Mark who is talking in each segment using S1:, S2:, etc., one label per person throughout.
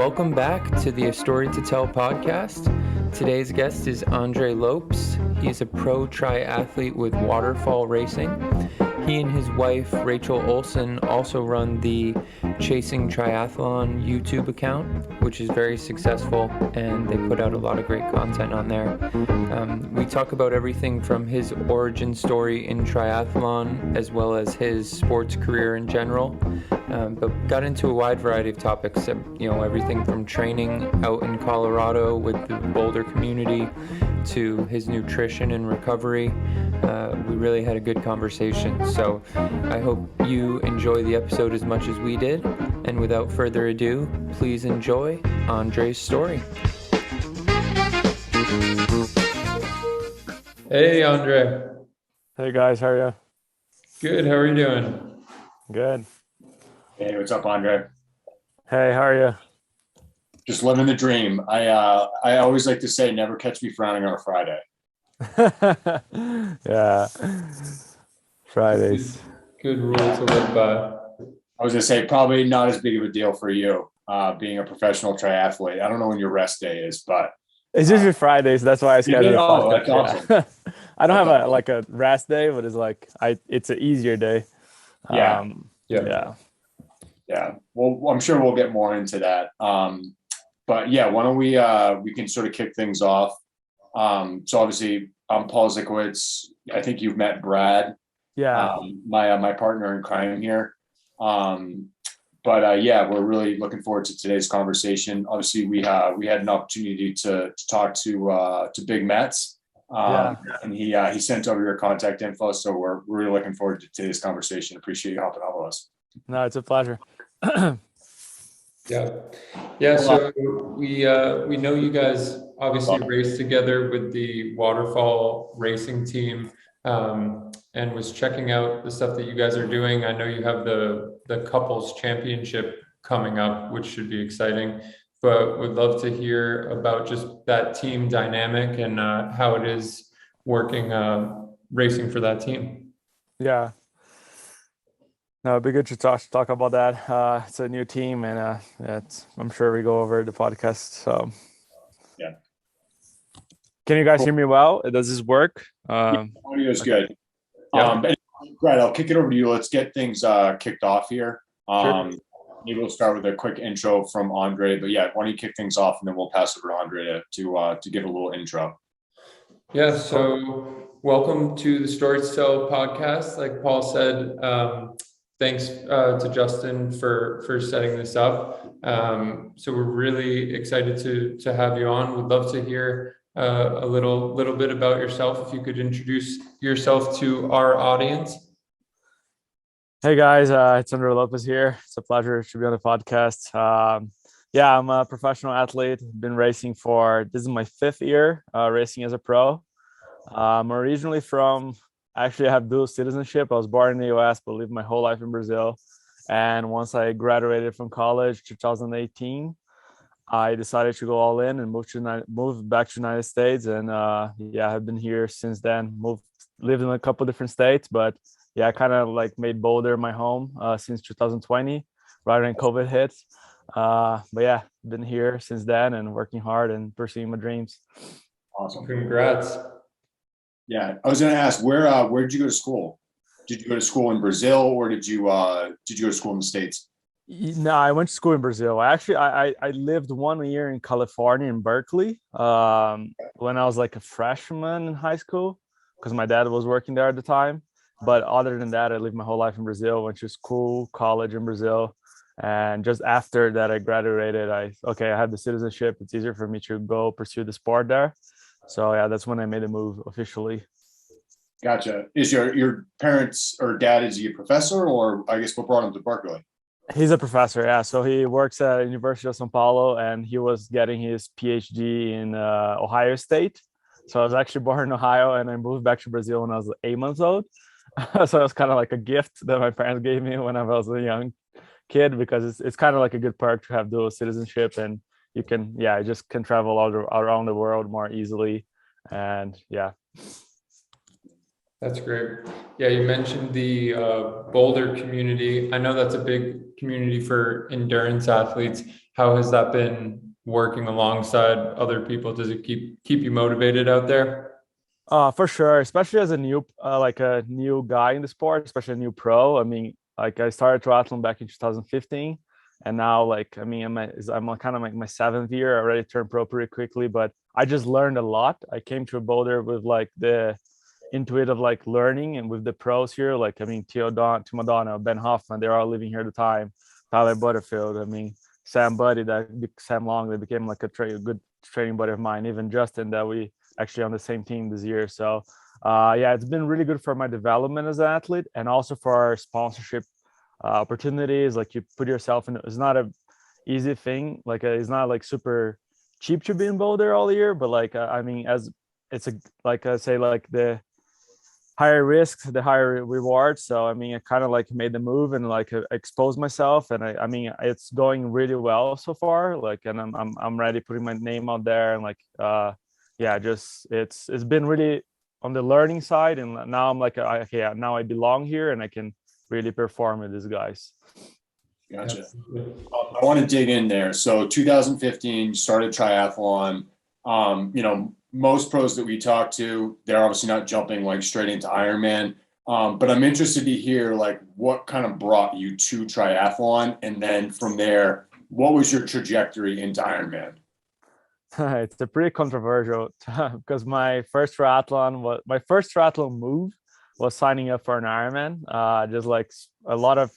S1: Welcome back to the A Story to Tell podcast. Today's guest is Andre Lopes. He's a pro triathlete with waterfall racing. He and his wife, Rachel Olson, also run the Chasing Triathlon YouTube account, which is very successful, and they put out a lot of great content on there. We talk about everything from his origin story in triathlon, as well as his sports career in general, but got into a wide variety of topics, everything from training out in Colorado with the Boulder community to his nutrition and recovery. We really had a good conversation. So I hope you enjoy the episode as much as we did. And without further ado, please enjoy Andre's story. Hey, Andre.
S2: Hey guys, how are you?
S1: Good. How are you doing?
S2: Good.
S3: Hey, what's up, Andre?
S2: Hey, how are you?
S3: Just living the dream. I always like to say, never catch me frowning on a Friday.
S2: Yeah. Fridays.
S1: Good rule to live by.
S3: I was gonna say probably not as big of a deal for you, being a professional triathlete. I don't know when your rest day is, but
S2: It's usually Fridays. That's why I schedule.
S3: Oh, that's awesome.
S2: Yeah. I don't have a rest day, but it's an easier day.
S3: Yeah. Well, I'm sure we'll get more into that. But yeah, why don't we can sort of kick things off. So obviously I'm Paul Zychowics. I think you've met Brad.
S2: Yeah.
S3: My partner in crime here. But we're really looking forward to today's conversation. Obviously we had an opportunity to talk to Big Mets. And he sent over your contact info. So we're really looking forward to today's conversation. Appreciate you hopping on with us.
S2: No, it's a pleasure.
S1: Yeah. So we know you guys obviously raced together with the waterfall racing team, and was checking out the stuff that you guys are doing. I know you have the couples championship coming up, which should be exciting, but would love to hear about just that team dynamic and how it is working, racing for that team.
S2: Yeah. No, it'd be good to talk about that. It's a new team, and I'm sure we go over the podcast. So,
S3: yeah.
S2: Can you guys hear me well? Does this work?
S3: Audio is good.
S2: Yeah.
S3: Brad, I'll kick it over to you. Let's get things kicked off here.
S2: Sure.
S3: Maybe we'll start with a quick intro from Andre. But yeah, why don't you kick things off, and then we'll pass it to Andre to give a little intro.
S1: Yeah. So welcome to the Story to Tell podcast. Like Paul said. Thanks to Justin for setting this up. So we're really excited to have you on. We'd love to hear a little bit about yourself. If you could introduce yourself to our audience.
S2: Hey guys, it's Andre Lopes here. It's a pleasure to be on the podcast. I'm a professional athlete. Been racing this is my 5th year racing as a pro. I'm originally Actually, I have dual citizenship. I was born in the US, but lived my whole life in Brazil. And once I graduated from college, 2018, I decided to go all in and move back to the United States. And I've been here since then. Lived in a couple different states, but I kind of made Boulder my home since 2020, right when COVID hit. Been here since then and working hard and pursuing my dreams.
S3: Awesome.
S1: Congrats.
S3: Yeah, I was going to ask, where did you go to school? Did you go to school in Brazil, or did you go to school in the States?
S2: No, I went to school in Brazil. I lived 1 year in California, in Berkeley, when I was a freshman in high school, because my dad was working there at the time. But other than that, I lived my whole life in Brazil. Went to school, college in Brazil, and just after that, I graduated. I have the citizenship. It's easier for me to go pursue the sport there. So that's when I made the move officially.
S3: Gotcha. Is your parents or dad, is he a professor, or I guess what brought him to Berkeley?
S2: He's a professor, yeah. So he works at University of São Paulo, and he was getting his PhD in Ohio State. So I was actually born in Ohio, and I moved back to Brazil when I was 8 months old. So it was kind of like a gift that my parents gave me when I was a young kid, because it's kind of like a good perk to have dual citizenship, and you just can travel all around the world more easily. And
S1: That's great. Yeah, you mentioned the Boulder community. I know that's a big community for endurance athletes. How has that been working alongside other people? Does it keep you motivated out there?
S2: For sure, especially as a new guy in the sport, especially a new pro. I mean, like I started triathlon back in 2015, and now I'm kind of like my 7th year. I already turned pro pretty quickly, but I just learned a lot. I came to Boulder with like the intuitive like learning, and with the pros here, like Tim O'Donnell, Ben Hoffman, they're all living here at the time. Tyler Butterfield, Sam Long, they became like a good training buddy of mine. Even Justin, that we actually on the same team this year. So yeah, it's been really good for my development as an athlete, and also for our sponsorship opportunities. Like you put yourself in, it's not a easy thing. Like it's not like super cheap to be in Boulder all year, but like as it's a, like I say, like the higher risks, the higher rewards. So I kind of like made the move and like exposed myself, and it's going really well so far. Like, and I'm ready putting my name out there, and like yeah, just it's been really on the learning side, and now I'm like, okay, now I belong here and I can really perform with these guys.
S3: Gotcha. I want to dig in there. So 2015, you started triathlon. Most pros that we talk to, they're obviously not jumping like straight into Ironman. But I'm interested to hear like what kind of brought you to triathlon, and then from there, what was your trajectory into Ironman?
S2: It's a pretty controversial because my first triathlon move was signing up for an Ironman. Just like a lot of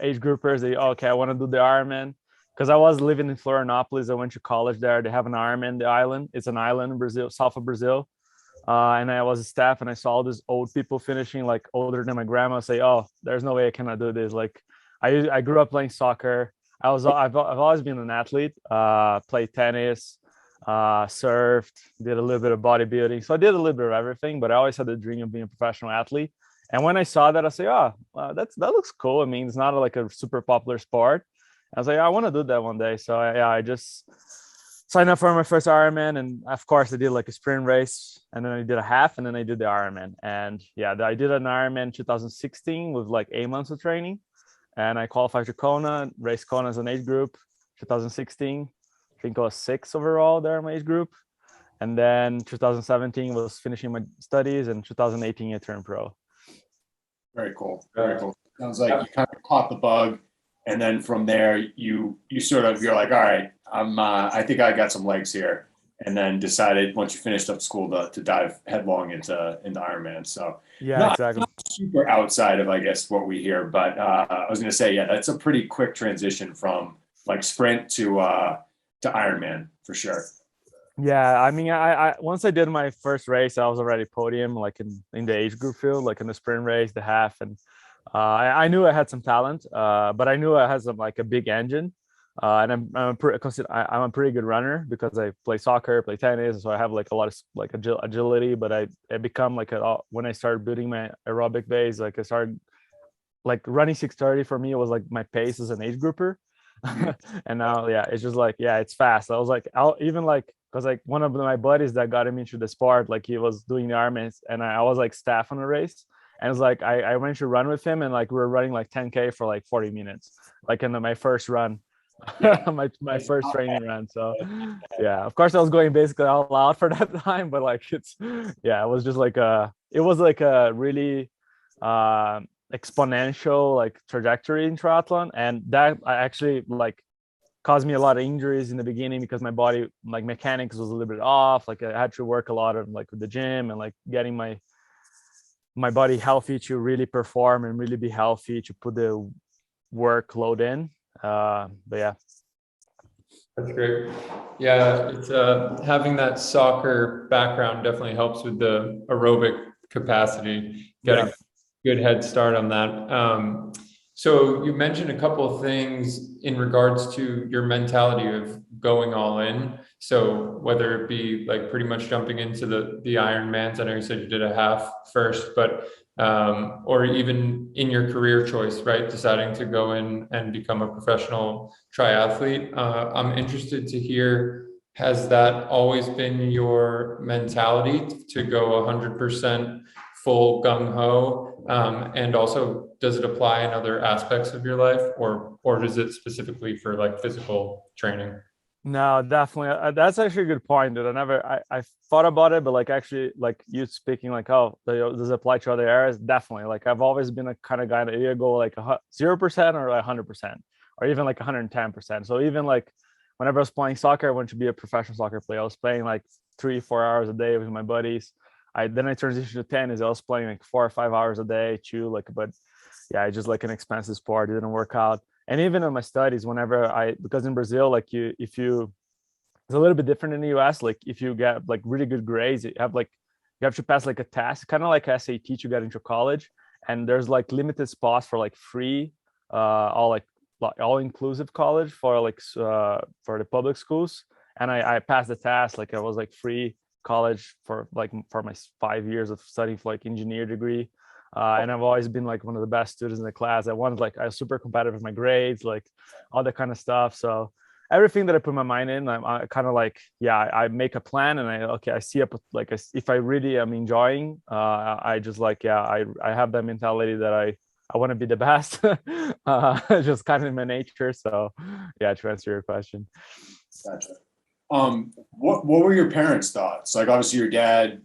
S2: age groupers, okay, I want to do the Ironman. Because I was living in Florianopolis, I went to college there. They have an Ironman, the island. It's an island in Brazil, south of Brazil. And I was a staff, and I saw all these old people finishing, like older than my grandma. Say, "Oh, there's no way I cannot do this." Like, I grew up playing soccer. I've always been an athlete. Played tennis, surfed, did a little bit of bodybuilding. So I did a little bit of everything. But I always had the dream of being a professional athlete. And when I saw that, I say, "Oh, that looks cool." I mean, it's not like a super popular sport. I was like, I want to do that one day. So I just signed up for my first Ironman, and of course I did like a sprint race, and then I did a half, and then I did the Ironman. And yeah, I did an Ironman 2016 with like 8 months of training, and I qualified to Kona, raced Kona as an age group. 2016, I think I was 6th overall there in my age group, and then 2017 was finishing my studies, and 2018 I turned pro.
S3: Very cool. Very cool. Sounds like you kind of caught the bug. And then from there, you're like, all right, I think I got some legs here. And then decided once you finished up school to dive headlong into Ironman. So
S2: yeah, exactly.
S3: Not super outside of, I guess, what we hear, but I was going to say, yeah, that's a pretty quick transition from like sprint to Ironman for sure.
S2: Yeah, I once I did my first race, I was already podium, like in the age group field, like in the sprint race, the half, and I knew I had some talent, but I knew I had some like a big engine, and I'm a pretty good runner because I play soccer, play tennis, so I have like a lot of like agility. But I become like when I started building my aerobic base, like I started like running 6:30 for me. It was like my pace as an age grouper. And now, yeah, it's just like, yeah, it's fast. I was like, because like one of my buddies that got him into the sport, like he was doing the Ironmans, and I was like staff on a race, and it's like I went to run with him, and like we were running like 10K for like 40 minutes, like in my first run. my first training run. So yeah, of course I was going basically all out for that time, but like it was just like it was like a really exponential like trajectory in triathlon, and that I actually like caused me a lot of injuries in the beginning because my body like mechanics was a little bit off. Like I had to work a lot of like with the gym and like getting my body healthy to really perform and really be healthy to put the workload in. But yeah,
S1: that's great. Yeah, it's having that soccer background definitely helps with the aerobic capacity. Get a good head start on that. So you mentioned a couple of things in regards to your mentality of going all in. So whether it be like pretty much jumping into the Ironmans, I know you said you did a half first, but or even in your career choice, right? Deciding to go in and become a professional triathlete. I'm interested to hear, has that always been your mentality to go 100% full gung ho? And also, does it apply in other aspects of your life, or is it specifically for like physical training?
S2: No, definitely. That's actually a good point, dude. I thought about it, but like actually, like you speaking, like, oh, does it apply to other areas? Definitely. Like I've always been a kind of guy that either go like 0% or like 100%, or even like 110%. So even like whenever I was playing soccer, I wanted to be a professional soccer player. I was playing like 3-4 hours a day with my buddies. Then I transitioned to tennis. I was playing like 4 or 5 hours a day too. Like, but yeah, it's just like an expensive sport. It didn't work out. And even in my studies, because in Brazil, like it's a little bit different in the US. Like if you get like really good grades, you have to pass like a test, kind of like SAT to get into college. And there's like limited spots for like free, all inclusive college for for the public schools. And I passed the test. Like I was like free college for my 5 years of studying for like engineer degree. And I've always been like one of the best students in the class. I was super competitive with my grades, like all that kind of stuff. So everything that I put my mind in, I kind of like, yeah, I make a plan and I see up like if I really am enjoying, I just like, yeah, I have that mentality that I want to be the best, just kind of in my nature. So yeah, to answer your question.
S3: Gotcha. What were your parents' thoughts? Like obviously your dad,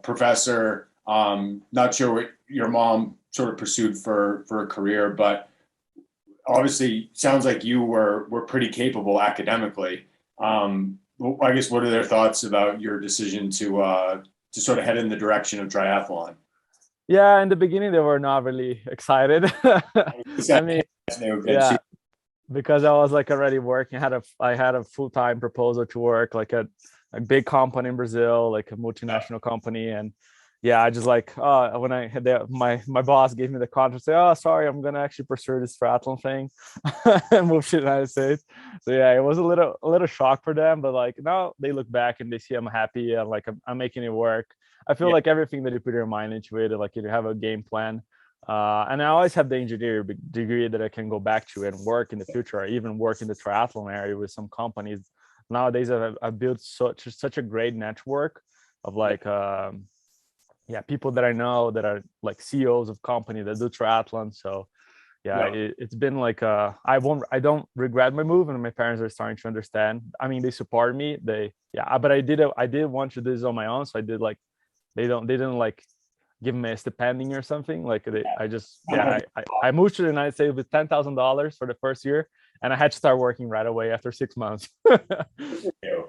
S3: professor, not sure what your mom sort of pursued for a career, but obviously sounds like you were pretty capable academically. I guess what are their thoughts about your decision to sort of head in the direction of triathlon?
S2: Yeah, in the beginning they were not really excited. I mean, yeah, because I was like already working. I had a full-time proposal to work like a big company in Brazil, like a multinational company. And yeah, I just like when I had my boss gave me the contract, say, oh, sorry, I'm gonna actually pursue this triathlon thing and move to the United States. So yeah, it was a little shock for them, but like now they look back and they see I'm happy and like I'm making it work. I feel like everything that you put your mind into it, like you have a game plan. And I always have the engineering degree that I can go back to and work in the future, or even work in the triathlon area with some companies. Nowadays, I've built such a great network of like, people that I know that are like CEOs of companies that do triathlon. So yeah, it's been like, I don't regret my move, and my parents are starting to understand. I mean, they support me. But I did want to do this on my own. So I did like, they didn't like give me a stipendium or something. Like I moved to the United States with $10,000 for the first year, and I had to start working right away after 6 months. Yeah,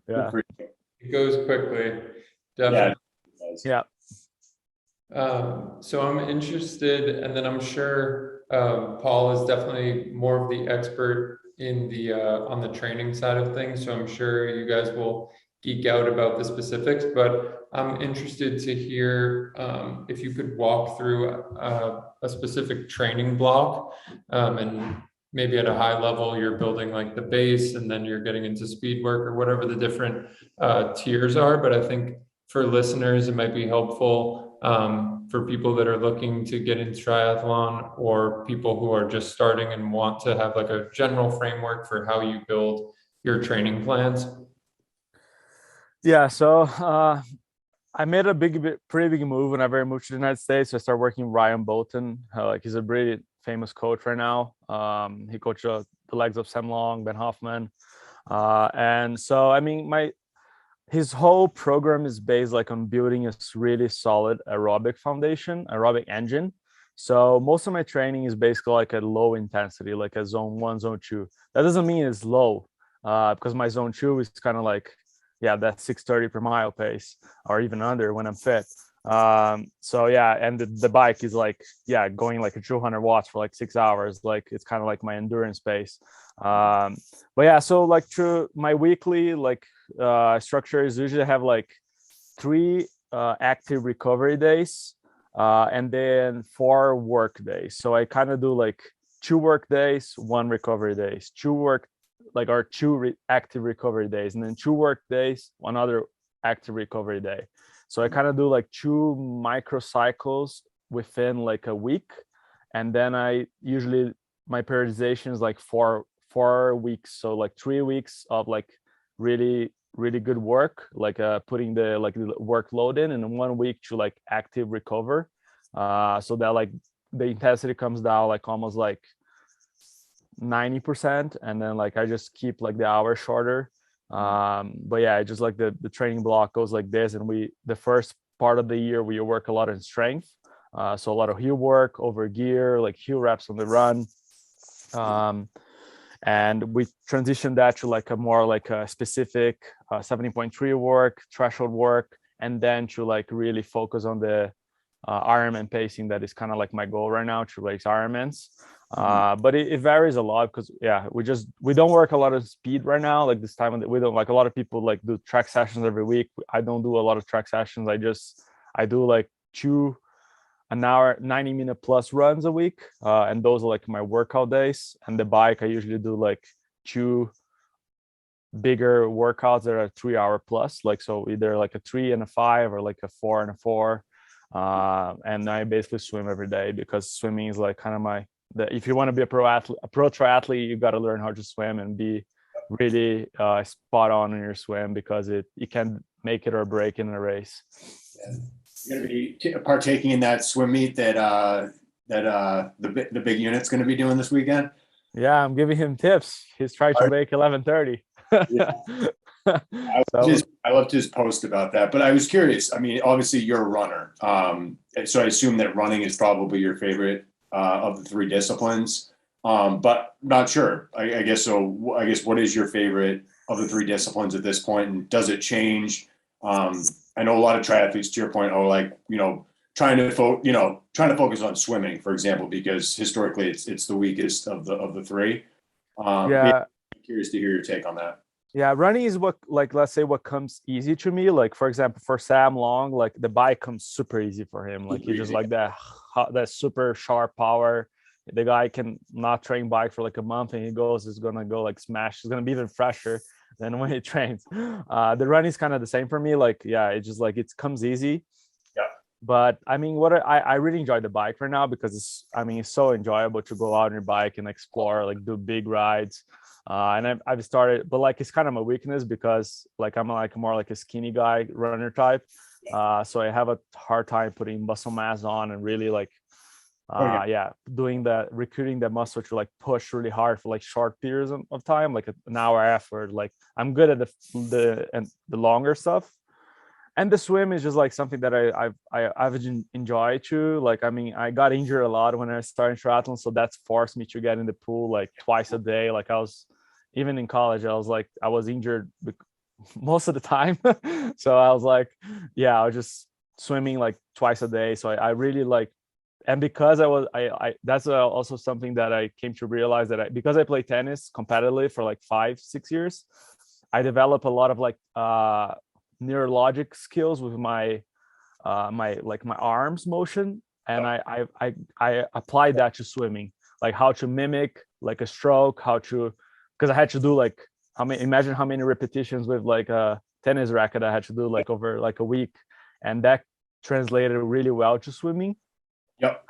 S1: it goes quickly, definitely.
S2: Yeah.
S1: So I'm interested, and then I'm sure Paul is definitely more of the expert in the on the training side of things. So I'm sure you guys will geek out about the specifics, but I'm interested to hear if you could walk through a specific training block, and maybe at a high level you're building like the base, and then you're getting into speed work or whatever the different tiers are. But I think for listeners, it might be helpful for people that are looking to get into triathlon, or people who are just starting and want to have like a general framework for how you build your training plans.
S2: Yeah, so I made a pretty big move whenever I moved to the United States. So I started working with Ryan Bolton. Like he's a pretty famous coach right now. He coached the legs of Sam Long, Ben Hoffman, and so I mean his whole program is based like on building a really solid aerobic aerobic engine. So most of my training is basically like a low intensity, like a zone 1, zone 2. That doesn't mean it's low, because my zone 2 is kind of like, yeah, that's 630 per mile pace, or even under when I'm fit. So yeah, and the bike is like, yeah, going like a 200 watts for like 6 hours. Like it's kind of like my endurance pace. But yeah, so like through my weekly like structure is usually have like 3 active recovery days, and then 4 work days. So I kind of do like 2 work days, 1 recovery days, 2 active recovery days, and then 2 work days, 1 other active recovery day. So I kind of do like 2 microcycles within like a week, and then I usually my periodization is like 4 weeks. So like 3 weeks of like really really good work, like putting the workload in, and 1 week to like active recover, so that like the intensity comes down like almost like 90%, and then like I just keep like the hours shorter. But yeah, just like the training block goes like this, and the first part of the year we work a lot in strength, so a lot of heel work over gear, like heel reps on the run, and we transition that to like a more like a specific 70.3 work, threshold work, and then to like really focus on the Ironman pacing. That is kind of like my goal right now, to race Ironmans. But it varies a lot, because yeah, we don't work a lot of speed right now. Like this time we don't, like a lot of people like do track sessions every week. I don't do a lot of track sessions. I do like 2 an hour 90-minute plus runs a week, and those are like my workout days. And the bike, I usually do like 2 bigger workouts that are 3-hour plus, like so either like a 3 and a 5 or like a 4 and a 4. And I basically swim every day, because swimming is like kind of if you want to be a pro triathlete, you got to learn how to swim and be really spot on in your swim, because you can make it or break in a race.
S3: Yeah. You're going to be partaking in that swim meet that the big unit's going to be doing this weekend.
S2: Yeah, I'm giving him tips. He's trying to make 11:30.
S3: Yeah. I loved his post about that, but I was curious. I mean, obviously you're a runner, so I assume that running is probably your favorite of the 3 disciplines, but not sure. I guess so. I guess, what is your favorite of the 3 disciplines at this point, and does it change? I know a lot of triathletes, to your point, are like, trying to focus on swimming, for example, because historically it's the weakest of the 3.
S2: Yeah,
S3: I'm curious to hear your take on that.
S2: Yeah, running is what, like, let's say what comes easy to me. Like, for example, for Sam Long, like the bike comes super easy for him. Like he just like that super sharp power. The guy can not train bike for like a month, and is gonna go like smash. It's gonna be even fresher than when he trains. The running is kind of the same for me. Like, yeah, it just like it comes easy.
S3: Yeah.
S2: But I mean, I really enjoy the bike right now, because it's so enjoyable to go out on your bike and explore, like do big rides. And I've started, but like it's kind of my weakness, because like I'm like more like a skinny guy runner type. So I have a hard time putting muscle mass on and really like doing recruiting the muscle to like push really hard for like short periods of time, like an hour effort. Like I'm good at the longer stuff. And the swim is just like something that I've enjoyed too. Like, I mean, I got injured a lot when I started triathlon, so that's forced me to get in the pool like twice a day. Like even in college, I was injured most of the time. So I was like, I was just swimming like twice a day. So I really like, and because that's also something that I came to realize, that because I play tennis competitively for like 5-6 years, I developed a lot of like neurologic skills with my arms motion, and I applied that to swimming, like how to mimic like a stroke, because I had to do like imagine how many repetitions with like a tennis racket I had to do like over like a week, and that translated really well to swimming.
S3: Yep.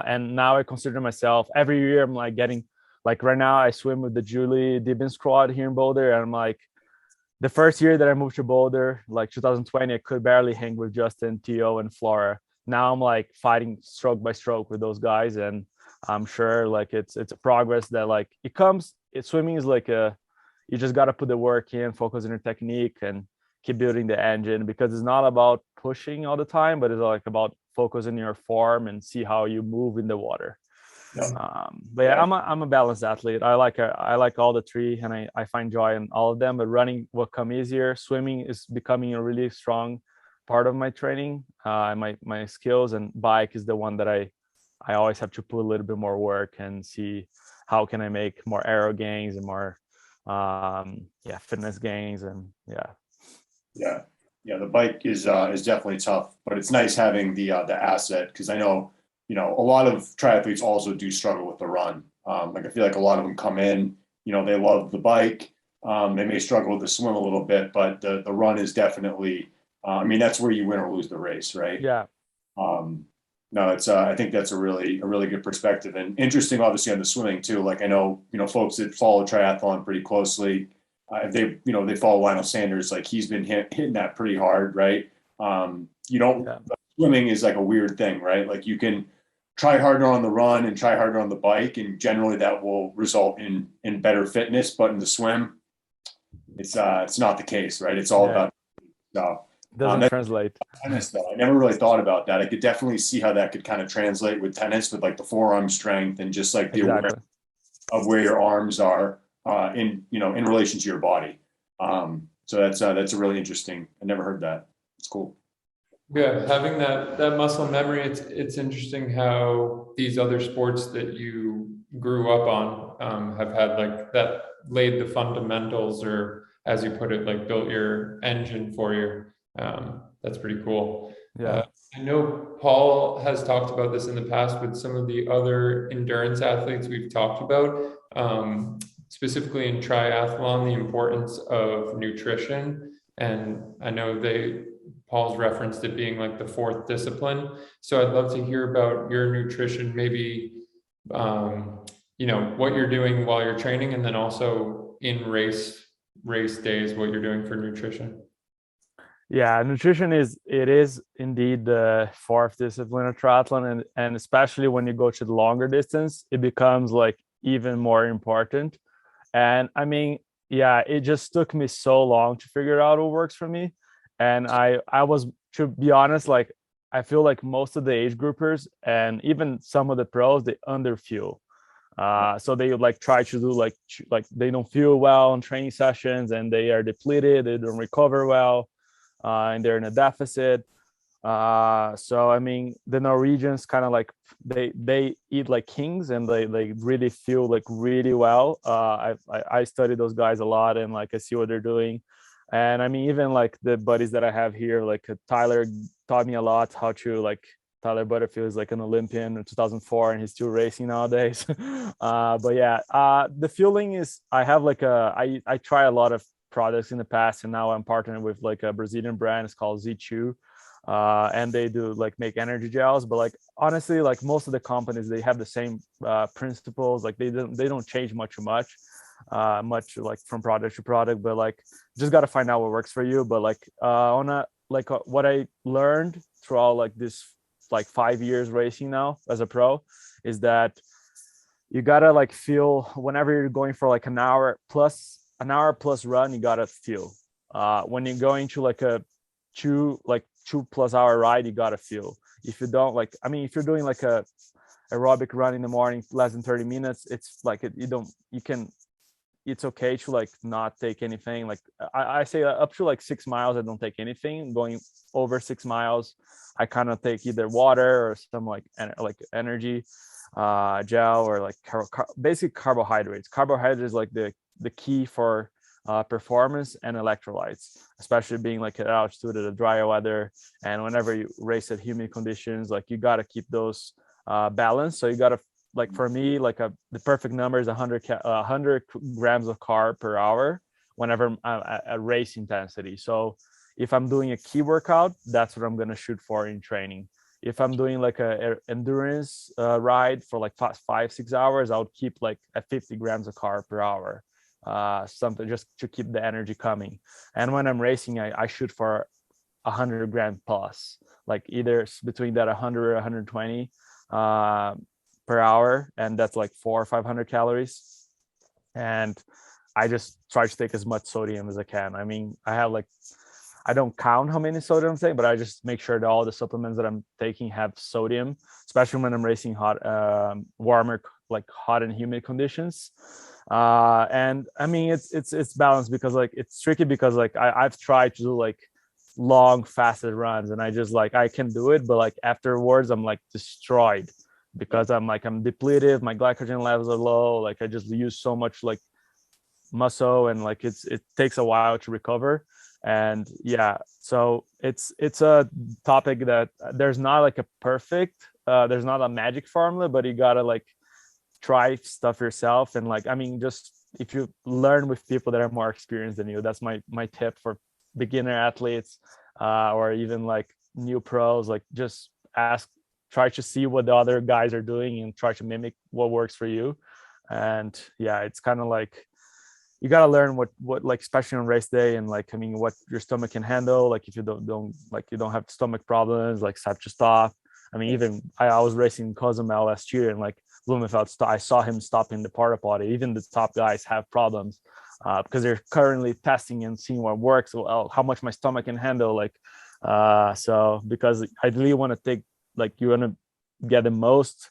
S2: And now I consider myself, every year I'm like getting, like right now I swim with the Julie Dibben squad here in Boulder, and I'm like, the first year that I moved to Boulder, like 2020, I could barely hang with Justin, Theo, and Flora. Now I'm like fighting stroke by stroke with those guys, and I'm sure like it's a progress that like swimming is like you just got to put the work in, focus on your technique, and keep building the engine, because it's not about pushing all the time, but it's like about focusing your form and see how you move in the water. But yeah, I'm a balanced athlete. I like all the 3, and I find joy in all of them, but running will come easier. Swimming is becoming a really strong part of my training, my skills, and bike is the one that I always have to put a little bit more work and see how can I make more aero gains and more fitness gains. And
S3: the bike is definitely tough, but it's nice having the asset, because I know a lot of triathletes also do struggle with the run. Like I feel like a lot of them come in, they love the bike. They may struggle with the swim a little bit, but the run is definitely, that's where you win or lose the race, right?
S2: Yeah.
S3: No, it's I think that's a really good perspective, and interesting, obviously, on the swimming too. Like I know, folks that follow triathlon pretty closely, they follow Lionel Sanders, like he's been hitting that pretty hard, right? Swimming is like a weird thing, right? Like you can try harder on the run and try harder on the bike, and generally that will result in better fitness. But in the swim, it's not the case, right? It's all about
S2: doesn't translate.
S3: Tennis, though, I never really thought about that. I could definitely see how that could kind of translate with tennis, with like the forearm strength and just like the awareness of where your arms are in relation to your body. So that's a really interesting. I never heard that. It's cool.
S1: Yeah, having that muscle memory, it's interesting how these other sports that you grew up on have had like that, laid the fundamentals, or as you put it, like built your engine for you. That's pretty cool. I know Paul has talked about this in the past with some of the other endurance athletes we've talked about, specifically in triathlon, the importance of nutrition. And I know Paul's referenced it being like the fourth discipline. So I'd love to hear about your nutrition, maybe, what you're doing while you're training, and then also in race days, what you're doing for nutrition.
S2: Yeah, nutrition is indeed the fourth discipline of triathlon, and especially when you go to the longer distance, it becomes like even more important. And I mean, yeah, it just took me so long to figure out what works for me. And I was, to be honest, like I feel like most of the age groupers and even some of the pros, they underfuel. So they like try to do like they don't feel well on training sessions, and they are depleted, they don't recover well, and they're in a deficit. So I mean, the Norwegians kind of like they eat like kings, and they really feel like really well. I study those guys a lot, and like I see what they're doing. And I mean, even like the buddies that I have here, like Tyler taught me a lot how to like. Tyler Butterfield is like an Olympian in 2004, and he's still racing nowadays. But yeah, the fueling is, I have like I try a lot of products in the past, and now I'm partnering with like a Brazilian brand. It's called Z2. And they do like make energy gels, but like honestly, like most of the companies, they have the same principles. Like they don't change much like from product to product, but like just got to find out what works for you. But like what I learned throughout like this like 5 years racing now as a pro is that you gotta like feel whenever you're going for like an hour plus run, you gotta feel. When you're going to like a 2+ hour ride, you gotta feel. If you don't, like, I mean, if you're doing like a aerobic run in the morning, less than 30 minutes, it's like it's okay to like not take anything. Like I say up to like 6 miles, I don't take anything. Going over 6 miles, I kind of take either water or some like energy gel, or like basic carbohydrates. Carbohydrates is like the key for performance and electrolytes, especially being like at altitude, at a drier weather, and whenever you race at humid conditions, like you got to keep those balanced. So you got to, like for me, like the perfect number is 100 grams of carb per hour whenever I'm at race intensity. So if I'm doing a key workout, that's what I'm going to shoot for in training. If I'm doing like a endurance ride for like 5-6 hours, I would keep like at 50 grams of carb per hour, something just to keep the energy coming. And when I'm racing, I shoot for 100 gram plus, like either between that 100 or 120 per hour, and that's like 400 or 500 calories. And I just try to take as much sodium as I can. I mean, I don't count how many sodium I'm taking, but I just make sure that all the supplements that I'm taking have sodium, especially when I'm racing warmer, like hot and humid conditions. And I mean, it's balanced, because like it's tricky, because like I've tried to do like long fasted runs, and I just like I can do it, but like afterwards I'm like destroyed, because I'm depleted, my glycogen levels are low, like I just use so much like muscle, and like it takes a while to recover. And yeah, so it's a topic that there's not like a perfect there's not a magic formula, but you gotta like try stuff yourself. And like, I mean, just if you learn with people that are more experienced than you, that's my tip for beginner athletes, or even like new pros. Like just try to see what the other guys are doing and try to mimic what works for you. And yeah, it's kind of like you got to learn what like, especially on race day, and like, I mean, what your stomach can handle. Like if you don't like, you don't have stomach problems, like start to stop. I mean, even I was racing Cozumel last year, and like Blumenfeld, I saw him stopping the porta potty. Even the top guys have problems because they're currently testing and seeing what works, well, how much my stomach can handle. Like, so because I really want to take, like, you want to get the most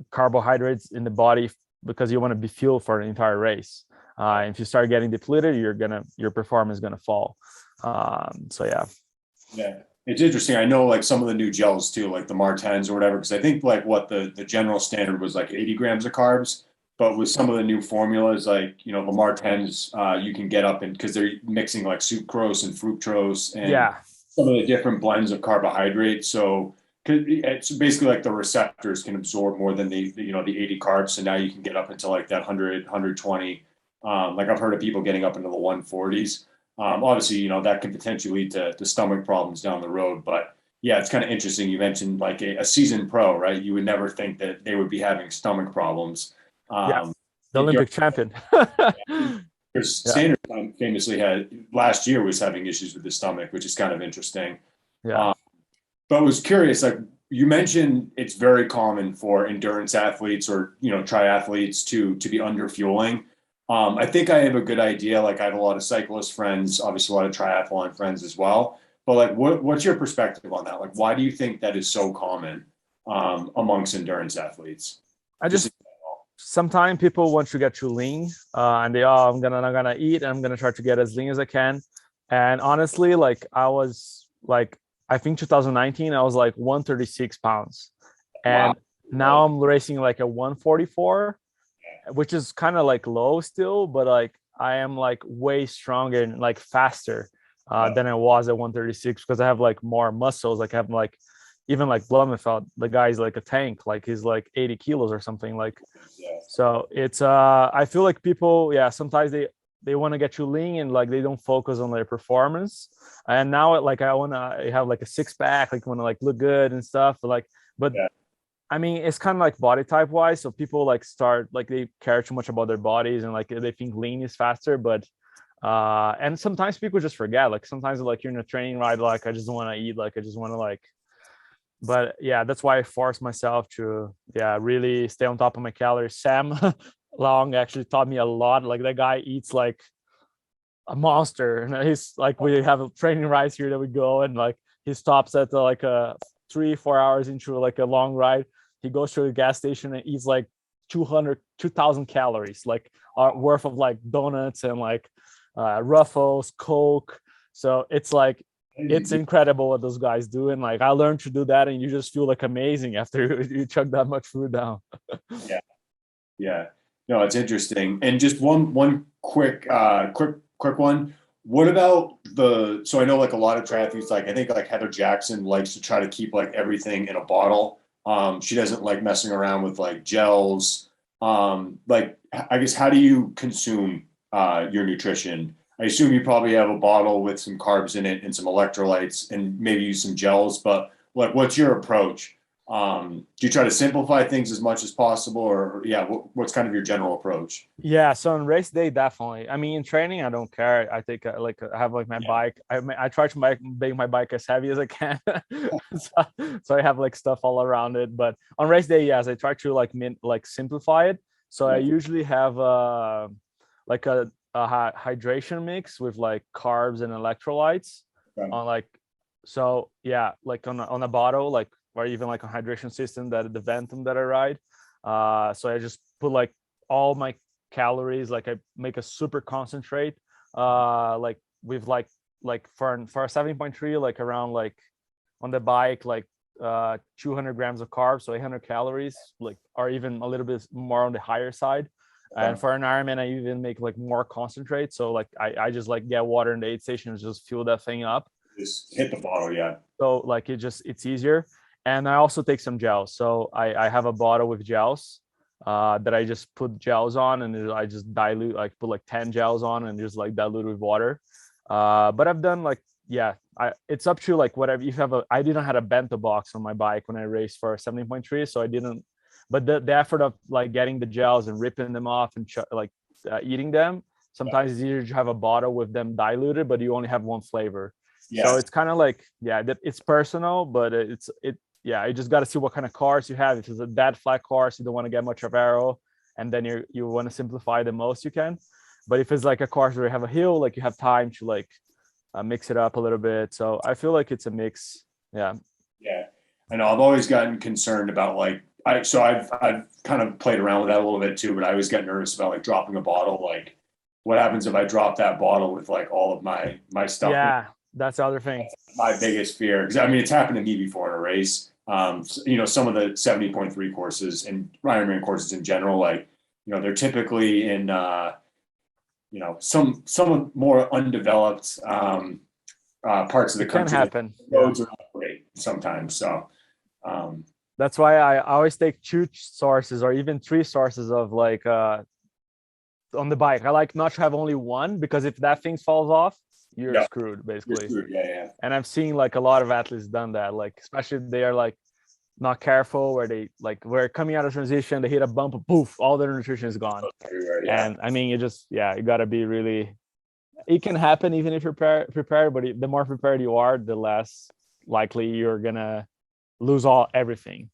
S2: carbohydrates in the body, because you want to be fueled for the entire race. If you start getting depleted, your performance is gonna fall. So
S3: yeah, it's interesting. I know like some of the new gels too, like the Martens or whatever, because I think like what the general standard was like 80 grams of carbs, but with some of the new formulas, like, you know, the Martens, you can get up, and because they're mixing like sucrose and fructose and some of the different blends of carbohydrates. So it's basically like the receptors can absorb more than the 80 carbs. So now you can get up into like that 100, 120. Like I've heard of people getting up into the 140s. Obviously, you know, that can potentially lead to stomach problems down the road. But yeah, it's kind of interesting. You mentioned like a seasoned pro, right? You would never think that they would be having stomach problems.
S2: The Olympic champion.
S3: Sanders famously had last year was having issues with the stomach, which is kind of interesting. But was curious, like you mentioned, it's very common for endurance athletes or, you know, triathletes to be under fueling. I think I have a good idea. Like I have a lot of cyclist friends, obviously a lot of triathlon friends as well. But like, what's your perspective on that? Like, why do you think that is so common amongst endurance athletes?
S2: Sometimes people want to get too lean, and I'm gonna eat, and I'm gonna try to get as lean as I can. And honestly, like I was like, I think 2019, I was like 136 pounds, and now I'm racing like a 144, which is kind of like low still, but like I am like way stronger and like faster than I was at 136, because I have like more muscles. Like I have like, even like Blumenfeld, the guy's like a tank, like he's like 80 kilos or something. Like, so it's I feel like people, sometimes they want to get you lean, and like they don't focus on their performance. And now like I want to have like a six pack, like want to like look good and stuff, but I mean, it's kind of like body type wise. So people like start, like they care too much about their bodies, and like they think lean is faster, but and sometimes people just forget, like sometimes like you're in a training ride, like I just don't want to eat, like I just want to like, but yeah, that's why I force myself to really stay on top of my calories. Sam Long actually taught me a lot. Like that guy eats like a monster, and he's like, we have a training rides here that we go, and like he stops at like a 3-4 hours into like a long ride. He goes to a gas station and eats like 2,000 calories, like worth of like donuts and like Ruffles, Coke. So it's like, it's incredible what those guys do. And like I learned to do that, and you just feel like amazing after you chug that much food down.
S3: Yeah. No, it's interesting. And just one quick one. What about so I know like a lot of triathletes, like I think like Heather Jackson likes to try to keep like everything in a bottle. She doesn't like messing around with like gels. Like I guess, how do you consume your nutrition? I assume you probably have a bottle with some carbs in it and some electrolytes and maybe use some gels, but like, what's your approach? Do you try to simplify things as much as possible, or what's kind of your general approach?
S2: So on race day, definitely. I mean, in training, I don't care. I think like I have like my bike. I try to make my bike as heavy as I can. so I have like stuff all around it. But on race day, yes, I try to like simplify it. So I usually have like a hydration mix with like carbs and electrolytes on like, so like on a bottle, like, or even like a hydration system, that the Ventum that I ride. So I just put like all my calories, like I make a super concentrate, like with like for a 7.3, like around like on the bike, like 200 grams of carbs, so 800 calories, like, or even a little bit more on the higher side. And for an Ironman, I even make like more concentrate. So like I just like get water in the aid station and just fill that thing up.
S3: Just hit the bottle,
S2: So like it's easier. And I also take some gels. So I have a bottle with gels that I just put gels on, and I just dilute, like put like 10 gels on and just like dilute with water. But I've done like, it's up to like whatever. I didn't have a bento box on my bike when I raced for 17.3, so I didn't. But the effort of like getting the gels and ripping them off and like eating them. Sometimes it's easier to have a bottle with them diluted, but you only have one flavor.
S3: Yeah.
S2: So it's kind of like, it's personal, but you just got to see what kind of cars you have. If it's a dead flat course, you don't want to get much of aero, and then you want to simplify the most you can. But if it's like a course where you have a hill, like you have time to like mix it up a little bit. So I feel like it's a mix. Yeah.
S3: Yeah. I know I've always gotten concerned about like, I've kind of played around with that a little bit too, but I always get nervous about like dropping a bottle. Like what happens if I drop that bottle with like all of my stuff?
S2: Yeah. That's the other thing.
S3: That's my biggest fear. Cause I mean, it's happened to me before in a race. Some of the 70.3 courses and Ironman courses in general, like, they're typically in, some more undeveloped parts of the country.
S2: Can happen.
S3: Roads are not great sometimes. So
S2: that's why I always take 2 sources or even 3 sources of like on the bike. I like not to have only one, because if that thing falls off, you're screwed basically.
S3: You're screwed. Yeah.
S2: And I've seen like a lot of athletes done that, like especially if they are like not careful, where they like we're coming out of transition, they hit a bump, poof, all their nutrition is gone. And I mean, you got to be really, it can happen even if you're prepared, but the more prepared you are, the less likely you're gonna lose everything.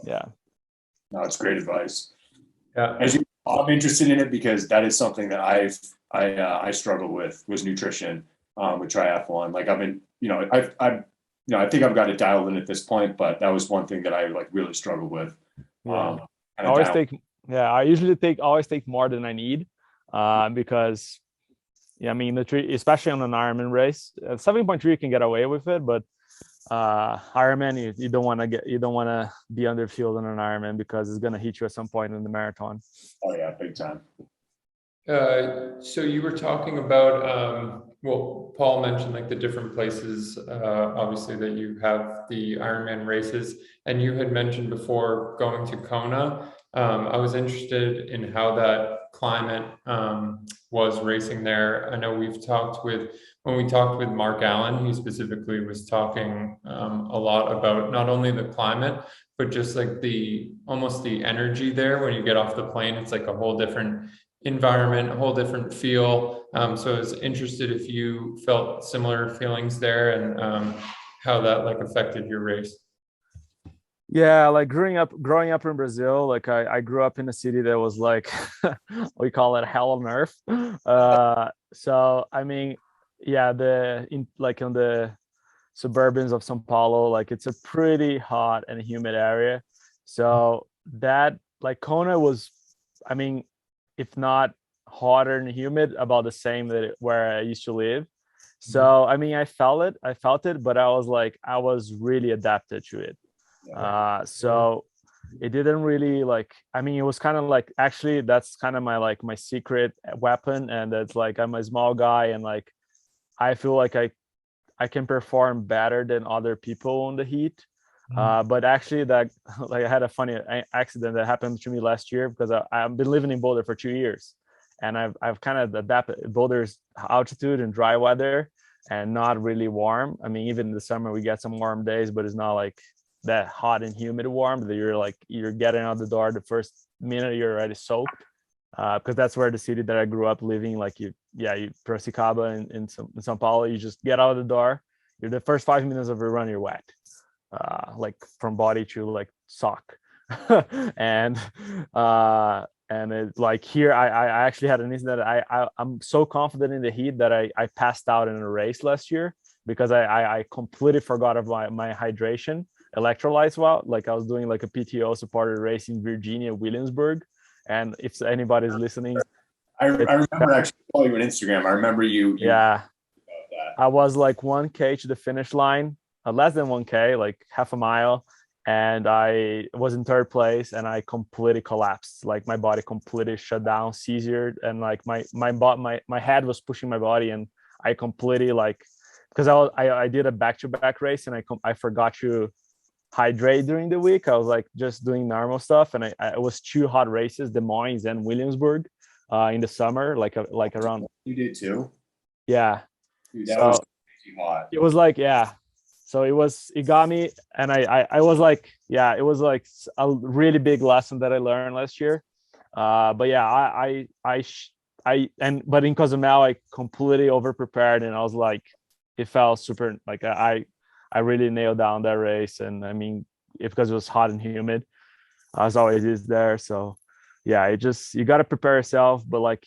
S2: Yeah.
S3: No, it's great advice.
S1: Yeah.
S3: I'm interested in it because that is something that I struggle with, was nutrition with triathlon. Like I've been, I think I've got it dialed in at this point, but that was one thing that I like really struggled with.
S2: I usually always take more than I need, because I mean, especially on an Ironman race, 7.3 you can get away with it, but Ironman, you don't want to be under fuel on an Ironman, because it's going to hit you at some point in the marathon.
S3: Oh yeah, big time.
S1: So you were talking about, Paul mentioned like the different places, obviously, that you have the Ironman races, and you had mentioned before going to Kona. I was interested in how that climate was racing there. I know when we talked with Mark Allen, he specifically was talking a lot about not only the climate, but just like almost the energy there. When you get off the plane, it's like a whole different environment, a whole different feel. So I was interested if you felt similar feelings there, and how that like affected your race.
S2: Yeah, like growing up in Brazil, like I grew up in a city that was like we call it hell on earth. So I mean, on the suburbans of São Paulo, like it's a pretty hot and humid area. So that, like, Kona was, I mean, if not hotter and humid, about the same where I used to live. So I mean, I felt it, but I was really adapted to it. So it didn't really, like, I mean, it was kind of like, actually that's kind of my secret weapon, and it's like I'm a small guy, and like I feel like I can perform better than other people on the heat. But actually, that, like, I had a funny accident that happened to me last year, because I've been living in Boulder for 2 years, and I've kind of adapted. Boulder's altitude and dry weather and not really warm. I mean, even in the summer we get some warm days, but it's not like that hot and humid warm that you're getting out the door, the first minute you're already soaked, because that's where the city that I grew up living, like you Piracicaba in São Paulo, you just get out of the door, you're the first 5 minutes of your run, you're wet, like from body to like sock. and it's like here I actually had an incident. I'm so confident in the heat that I passed out in a race last year, because I completely forgot about my hydration, electrolytes. Like I was doing like a PTO supported race in Virginia, Williamsburg, and if anybody's listening,
S3: I remember actually following you on Instagram. I remember you.
S2: Yeah, I was like 1K to the finish line, less than 1K, like half a mile, and I was in 3rd place, and I completely collapsed. Like my body completely shut down, seizure, and like my head was pushing my body, and I completely, like, because I did a back-to-back race, and I forgot to hydrate during the week. I was like just doing normal stuff, and it was 2 hot races, Des Moines and Williamsburg, in the summer, like around.
S3: You did too?
S2: Yeah.
S3: Dude, that was crazy hot.
S2: It was like, yeah. So it got me, and I was like, yeah, it was like a really big lesson that I learned last year. But yeah, but in Cozumel, I completely over prepared, and I was like, it felt super, like I really nailed down that race. And I mean, because it was hot and humid, as always is there. So yeah, you got to prepare yourself. But like,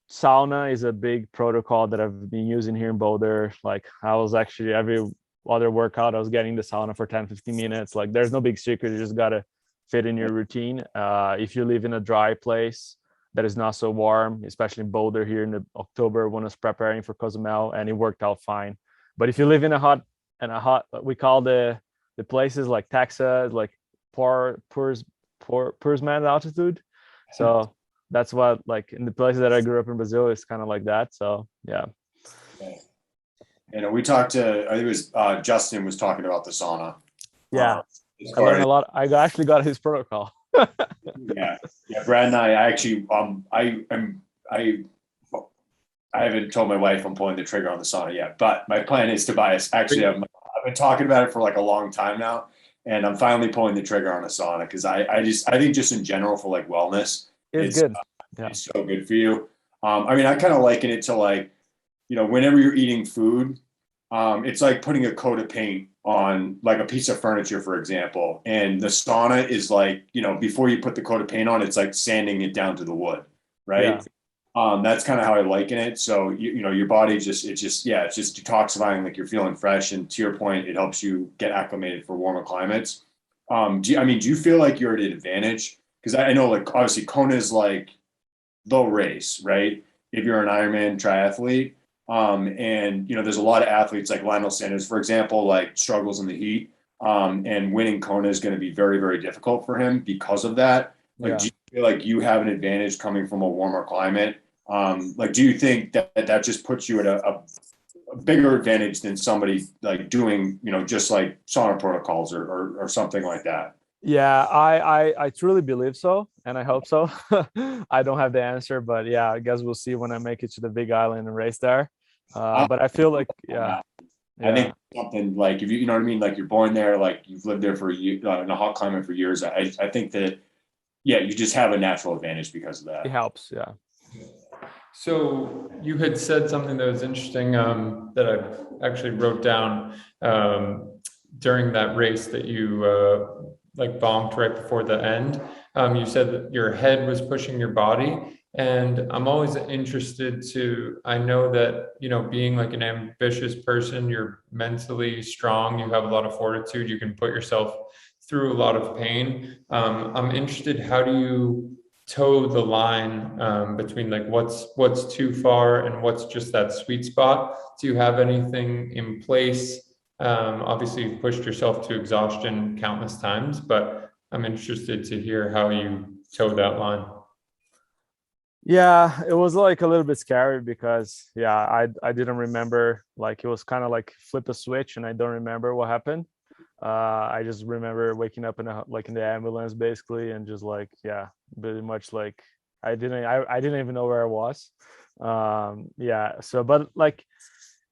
S2: sauna is a big protocol that I've been using here in Boulder. Like, I was actually, every other workout, I was getting the sauna for 10-15 minutes. Like, there's no big secret. You just got to fit in your routine. If you live in a dry place that is not so warm, especially in Boulder here in October when I was preparing for Cozumel, and it worked out fine. But if you live in a hot, we call the places like Texas, like Pursman altitude. So that's what, like, in the places that I grew up in Brazil, it's kind of like that. So yeah.
S3: And we talked to, I think it was Justin was talking about the sauna.
S2: Yeah. I learned a lot. I actually got his protocol.
S3: Yeah. Brad and I actually, I haven't told my wife I'm pulling the trigger on the sauna yet, but my plan is to buy it. Actually, I've been talking about it for like a long time now, and I'm finally pulling the trigger on a sauna because I think just in general for like wellness,
S2: it's good.
S3: It's so good for you. I mean, I kind of liken it to like, whenever you're eating food, it's like putting a coat of paint on like a piece of furniture, for example. And the sauna is like, before you put the coat of paint on, it's like sanding it down to the wood, right? Yeah. That's kind of how I liken it. So, your body it's just detoxifying, like you're feeling fresh. And to your point, it helps you get acclimated for warmer climates. Do you feel like you're at an advantage? Because I know, like, obviously Kona is like the race, right? If you're an Ironman triathlete. And there's a lot of athletes like Lionel Sanders, for example, like struggles in the heat. And winning Kona is going to be very, very difficult for him because of that. Like, do you feel like you have an advantage coming from a warmer climate? Like, do you think that just puts you at a bigger advantage than somebody like doing, just like sauna protocols or something like that?
S2: Yeah, I truly believe so, and I hope so. I don't have the answer, but yeah, I guess we'll see when I make it to the Big Island and race there. But I feel like,
S3: I think something like, if you know what I mean, like you're born there, like you've lived there for in a hot climate for years. I think that, you just have a natural advantage because of that.
S2: It helps, yeah.
S1: So you had said something that was interesting that I actually wrote down during that race that you like bonked right before the end. You said that your head was pushing your body. And I'm always interested I know that, being like an ambitious person, you're mentally strong, you have a lot of fortitude, you can put yourself through a lot of pain. I'm interested, how do you toe the line between like what's too far and what's just that sweet spot? Do you have anything in place? Obviously you've pushed yourself to exhaustion countless times, but I'm interested to hear how you toe that line.
S2: Yeah, it was like a little bit scary because I didn't remember, like it was kind of like flip a switch and I don't remember what happened. I just remember waking up in the ambulance basically, and just like, pretty much like I didn't even know where I was. So but like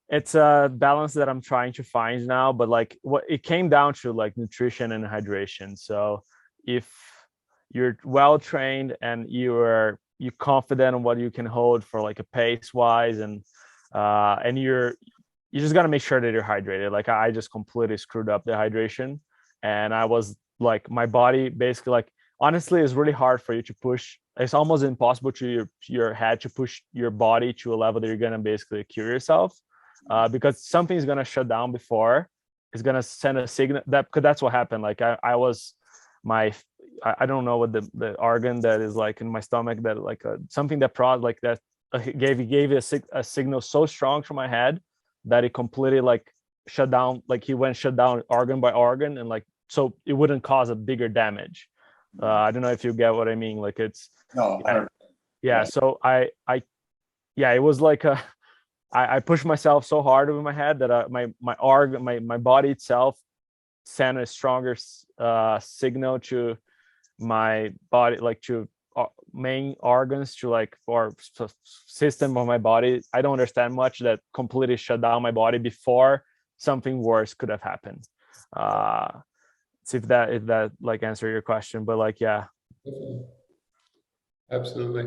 S2: it's a balance that I'm trying to find now, but like what it came down to, like nutrition and hydration. So if you're well trained and you're confident in what you can hold for like a pace wise, and you just got to make sure that you're hydrated. Like I just completely screwed up the hydration, and I was like, my body basically, like, honestly, it's really hard for you to push. It's almost impossible to your head to push your body to a level that you're going to basically cure yourself, because something's going to shut down before it's going to send a signal. That's what happened. Like I don't know what the organ that is like in my stomach, that like something that like that gave a signal so strong to my head that it completely like shut down. Like he went shut down organ by organ, and like so it wouldn't cause a bigger damage. I don't know if you get what I mean. Like it's So it was like I pushed myself so hard with my head that my body itself sent a stronger signal to my body, like to main organs, to like for system of my body. I don't understand much, that completely shut down my body before something worse could have happened. See if that like answer your question, but like
S1: Absolutely.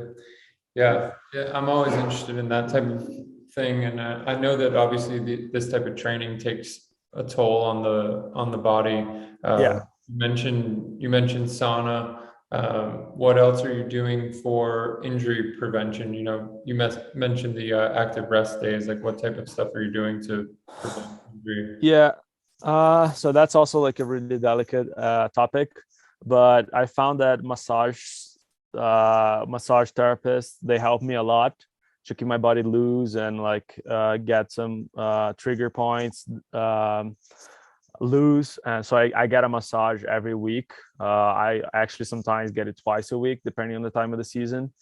S1: Yeah. I'm always interested in that type of thing. And I know that obviously this type of training takes a toll on the body.
S2: Yeah.
S1: You mentioned sauna. What else are you doing for injury prevention? You mentioned the active rest days. Like, what type of stuff are you doing to prevent injury?
S2: Yeah. So that's also like a really delicate topic, but I found that massage therapists, they help me a lot to keep my body loose and like get some trigger points loose. And so I get a massage every week. I actually sometimes get it twice a week, depending on the time of the season.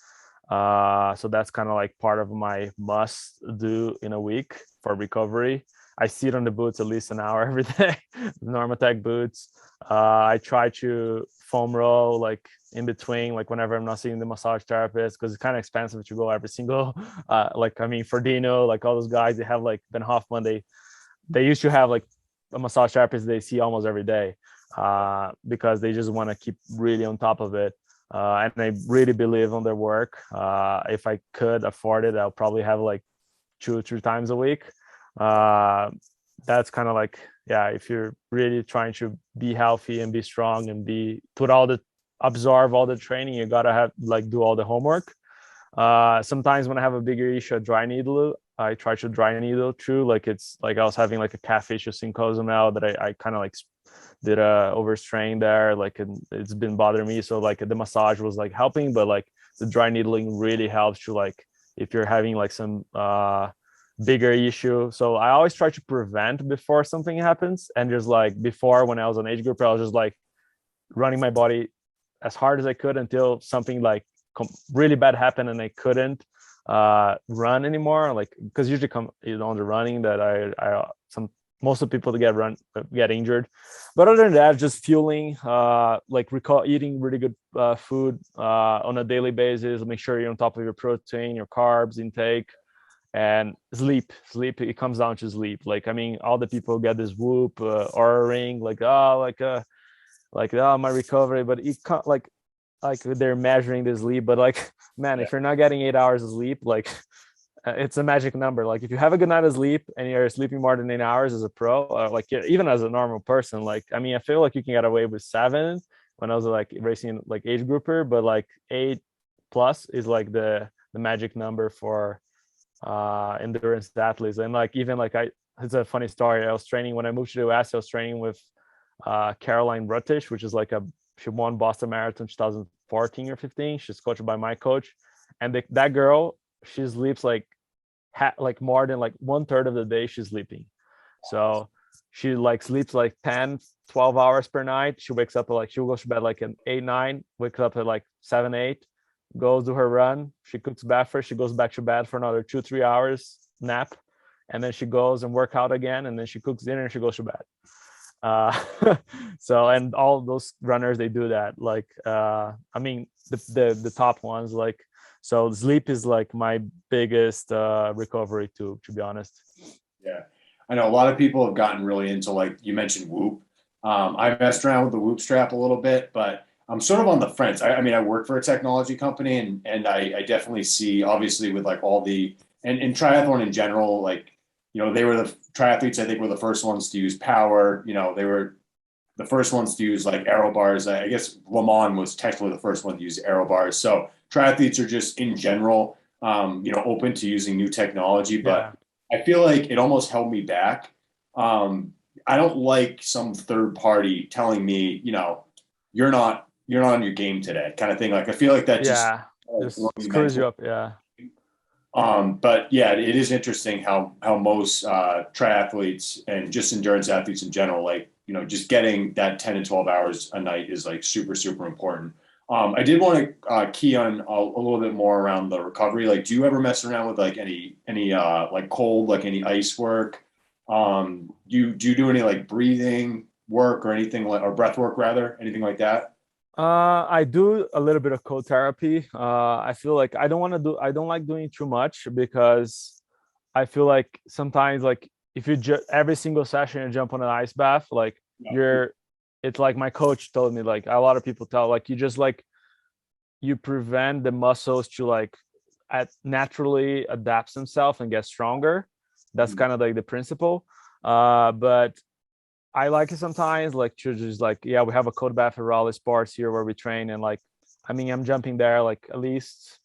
S2: So that's kind of like part of my must do in a week for recovery. I sit on the boots at least an hour every day, Normatec boots. I try to foam roll like in between, like whenever I'm not seeing the massage therapist, because it's kind of expensive to go every single, like, I mean, for Dino, like all those guys, they have like Ben Hoffman, they used to have like a massage therapist they see almost every day, because they just want to keep really on top of it. And I really believe on their work. If I could afford it, I'll probably have like 2 or 3 times a week. That's kind of like, yeah, if you're really trying to be healthy and be strong and absorb all the training, you gotta have like do all the homework. Sometimes when I have a bigger issue, a dry needle, I try to dry needle through. Like it's like I was having like a calf issue syncosum now that I kind of like did a overstrain there, like, and it's been bothering me. So like the massage was like helping, but like the dry needling really helps to, like, if you're having like some bigger issue. So I always try to prevent before something happens. And just like before, when I was an age group, I was just like running my body as hard as I could until something like really bad happened and I couldn't run anymore. Like, because usually come on the running that most of the people that get injured. But other than that, just fueling, like eating really good food on a daily basis. Make sure you're on top of your protein, your carbs intake, and sleep. It comes down to sleep. Like, I mean, all the people get this whoop or ring, like, my recovery, but it can't, like they're measuring the sleep. But like, man, if you're not getting 8 hours of sleep, like, it's a magic number. Like, if you have a good night of sleep and you're sleeping more than 8 hours as a pro, or like even as a normal person, like, I mean, I feel like you can get away with 7 when I was like racing like age grouper, but like 8 plus is like the magic number for endurance athletes. And like, even like it's a funny story. I was training when I moved to the US. I was training with Caroline Ruttish, which is like she won Boston Marathon 2014 or 15. She's coached by my coach, and that girl, she sleeps like more than like 1/3 of the day she's sleeping. So she like sleeps like 10-12 hours per night. She wakes up at she'll go to bed like at 8-9, wakes up at like 7-8, goes to her run, she cooks breakfast, she goes back to bed for another 2-3 hours nap, and then she goes and work out again, and then she cooks dinner and she goes to bed. So, and all those runners, they do that. Like, I mean, the top ones, like, so sleep is like my biggest recovery tool, to be honest.
S3: Yeah, I know a lot of people have gotten really into, like you mentioned, Whoop. I messed around with the Whoop strap a little bit, but I'm sort of on the fence. I mean, I work for a technology company, and I definitely see, obviously, with like all the and triathlon in general, like, they were the triathletes, I think, were the first ones to use power. They were the first ones to use like aero bars. I guess Le Mans was technically the first one to use aero bars. So triathletes are just in general, open to using new technology, but I feel like it almost held me back. I don't like some third party telling me, you're not on your game today, kind of thing. Like, I feel like that just
S2: screws you up. Yeah.
S3: But yeah, it is interesting how most triathletes and just endurance athletes in general, like, just getting that 10 to 12 hours a night is like super, super important. I did want to key on a little bit more around the recovery. Like, do you ever mess around with like any like cold, like any ice work? Do you do any like breathing work or anything, like, or breath work rather, anything like that?
S2: I do a little bit of cold therapy. I feel like I don't like doing too much, because I feel like sometimes, like, if you every single session you jump on an ice bath, like, it's like my coach told me, like, a lot of people tell, like, you you prevent the muscles to like naturally adapt themselves and get stronger. That's kind of like the principle. But I like it sometimes like to just like, yeah, we have a cold bath at Raleigh Sports here where we train, and like, I mean, I'm jumping there like at least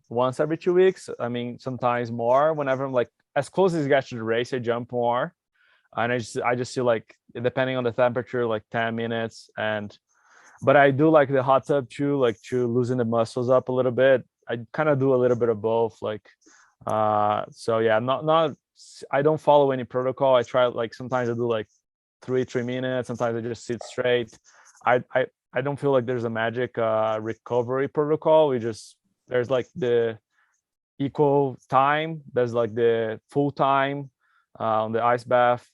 S2: once every 2 weeks. I mean, sometimes more. Whenever I'm like as close as it gets to the race, I jump more. And I just feel like depending on the temperature, like 10 minutes. But I do like the hot tub too, like to loosen the muscles up a little bit. I kind of do a little bit of both. Like, so yeah, not, I don't follow any protocol. I try, like, sometimes I do like 3 minutes. Sometimes I just sit straight. I don't feel like there's a magic recovery protocol. There's like the equal time. There's like the full time on the ice bath.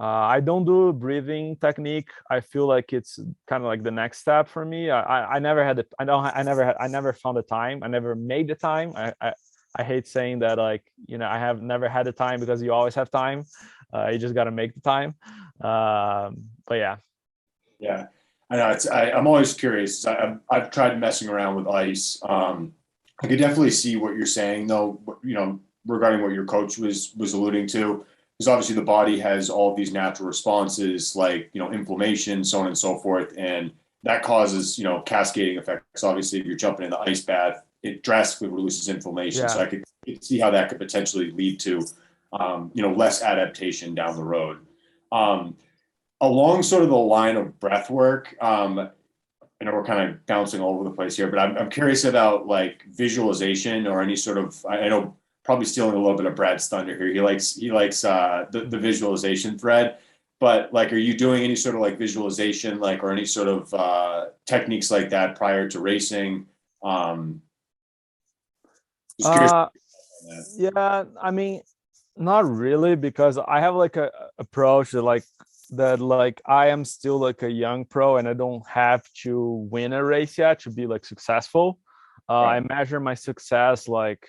S2: I don't do breathing technique. I feel like it's kind of like the next step for me. I never had it. I never found the time. I never made the time. I hate saying that, like, I have never had the time, because you always have time. You just got to make the time. But yeah.
S3: Yeah, I know. I'm always curious. I've tried messing around with ice. I could definitely see what you're saying, though, regarding what your coach was alluding to. Because obviously the body has all of these natural responses, like, inflammation, so on and so forth. And that causes, cascading effects. Obviously, if you're jumping in the ice bath, it drastically reduces inflammation.
S2: Yeah.
S3: So I could see how that could potentially lead to, less adaptation down the road. Along sort of the line of breath work, I know we're kind of bouncing all over the place here, but I'm curious about like visualization or any sort of, I know, probably stealing a little bit of Brad's thunder here. He likes the visualization thread, but like, are you doing any sort of like visualization, like, or any sort of techniques like that prior to racing? Just curious.
S2: Yeah, I mean, not really, because I have like a approach that I am still like a young pro, and I don't have to win a race yet to be like successful.
S3: Right.
S2: I measure my success like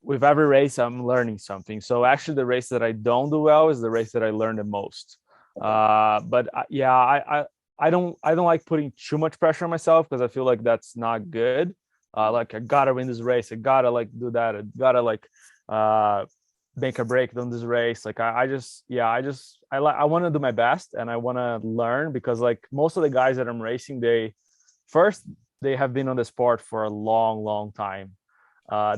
S2: with every race I'm learning something. So actually the race that I don't do well is the race that I learn the most. But yeah, I don't like putting too much pressure on myself, because I feel like that's not good. Like, I gotta win this race. I gotta like do that. I gotta like make a break on this race. Like I want to do my best, and I want to learn, because like most of the guys that I'm racing, they have been on the sport for a long time.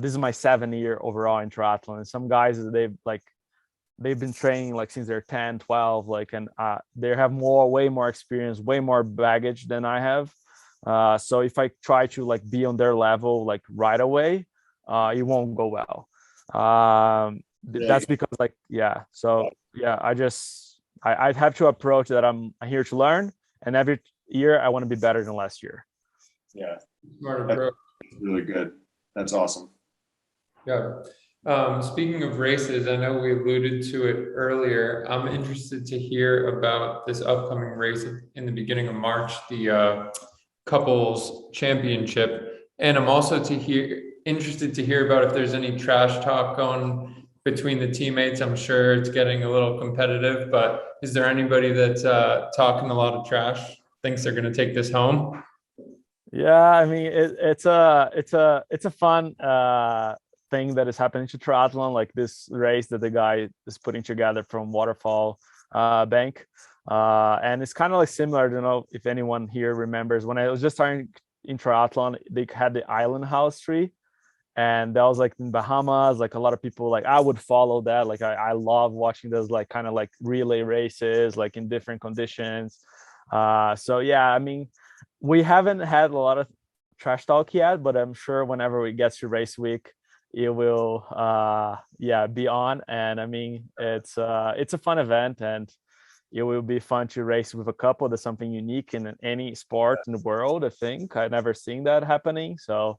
S2: This is my 7th year overall in triathlon, and some guys, they've been training like since they're 10, 12, like, and they have way more experience, way more baggage than I have. So if I try to like be on their level like right away, it won't go well. That's because like, yeah. So yeah, I have to approach that I'm here to learn, and every year I want to be better than last year.
S3: Yeah.
S1: Smart approach.
S3: That's really good. That's awesome.
S1: Yeah. Speaking of races, I know we alluded to it earlier. I'm interested to hear about this upcoming race in the beginning of March, the couples championship. And I'm also interested to hear about if there's any trash talk going between the teammates. I'm sure it's getting a little competitive, but is there anybody that's talking a lot of trash, thinks they're going to take this home?
S2: Yeah, I mean, it's a fun thing that is happening to triathlon, like this race that the guy is putting together from Waterfall Bank. And it's kind of like similar. I don't know if anyone here remembers, when I was just starting in triathlon, they had the Island House tree, and that was like in Bahamas. Like, a lot of people, like, I would follow that. Like, I love watching those like kind of like relay races, like in different conditions. So yeah, I mean, we haven't had a lot of trash talk yet, but I'm sure whenever we get to race week, it will be on. And I mean, it's a fun event, and it will be fun to race with a couple. That's something unique in any sport in the world. I think I've never seen that happening. So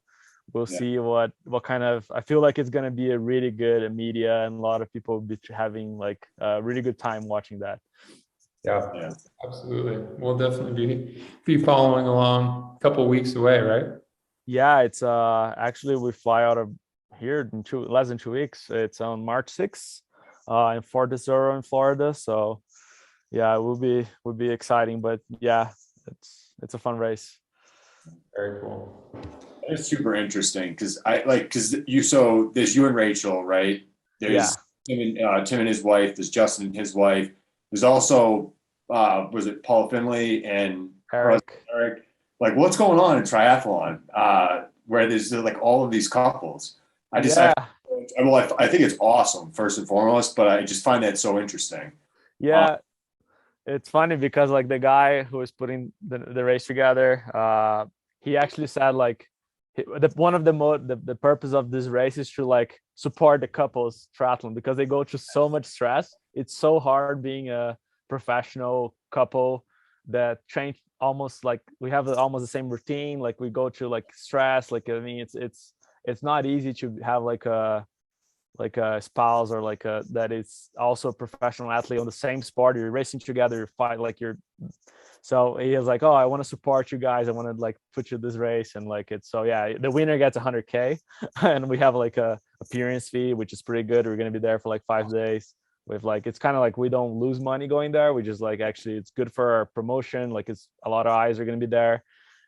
S2: we'll see what kind of, I feel like it's going to be a really good media, and a lot of people will be having like a really good time watching that.
S1: Yeah, absolutely. We'll definitely be following along. A couple of weeks away, right?
S2: Yeah, it's actually, we fly out of here in less than 2 weeks. It's on March 6th in Fort Desoto in Florida. So yeah, it will be exciting. But yeah, it's a fun race.
S1: Very cool.
S3: It's super interesting because there's you and Rachel, right?
S2: Yeah.
S3: There's Tim and his wife. There's Justin and his wife. There's also was it Paul Finley and her husband, Eric? Like, what's going on in triathlon? Where there's like all of these couples. I think it's awesome first and foremost, but I just find that so interesting.
S2: Yeah, it's funny because like the guy who was putting the race together, he actually said like one of the purpose of this race is to like support the couples triathlon because they go through so much stress. It's so hard being a professional couple that train almost like we have almost the same routine. Like we go through like stress. Like I mean, it's not easy to have like a spouse or like a that is also a professional athlete on the same sport. You're racing together, you fight like you're. So he was like, oh, I want to support you guys, I want to like put you this race, and like it's so yeah, the winner gets 100K and we have like a appearance fee which is pretty good. We're going to be there for like 5 days with like it's kind of like we don't lose money going there, we just like actually it's good for our promotion, like it's a lot of eyes are going to be there.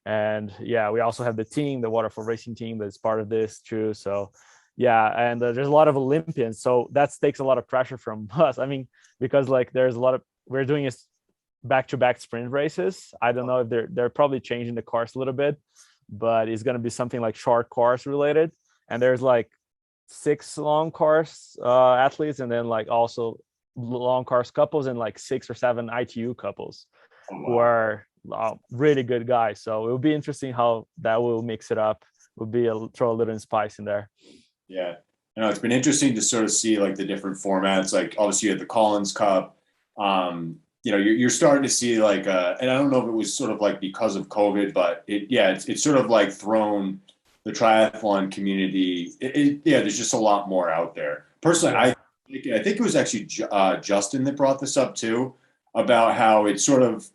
S2: And yeah, we also have the team, the waterfall racing team, that's part of this too. So yeah, and there's a lot of Olympians, so that takes a lot of pressure from us. I mean, because like there's a lot of we're doing is back-to-back sprint races. I don't know if they're probably changing the course a little bit, but it's going to be something like short course related. And there's like 6 long course athletes, and then like also long course couples, and like 6 or 7 ITU couples who are really good guys. So it will be interesting how that will mix it up. Will be throw a little spice in there.
S3: Yeah, it's been interesting to sort of see like the different formats. Like obviously you had the Collins Cup. You're starting to see like, and I don't know if it was sort of like because of COVID, but it's sort of like thrown the triathlon community. There's just a lot more out there. Personally, I think it was actually Justin that brought this up too, about how it's sort of,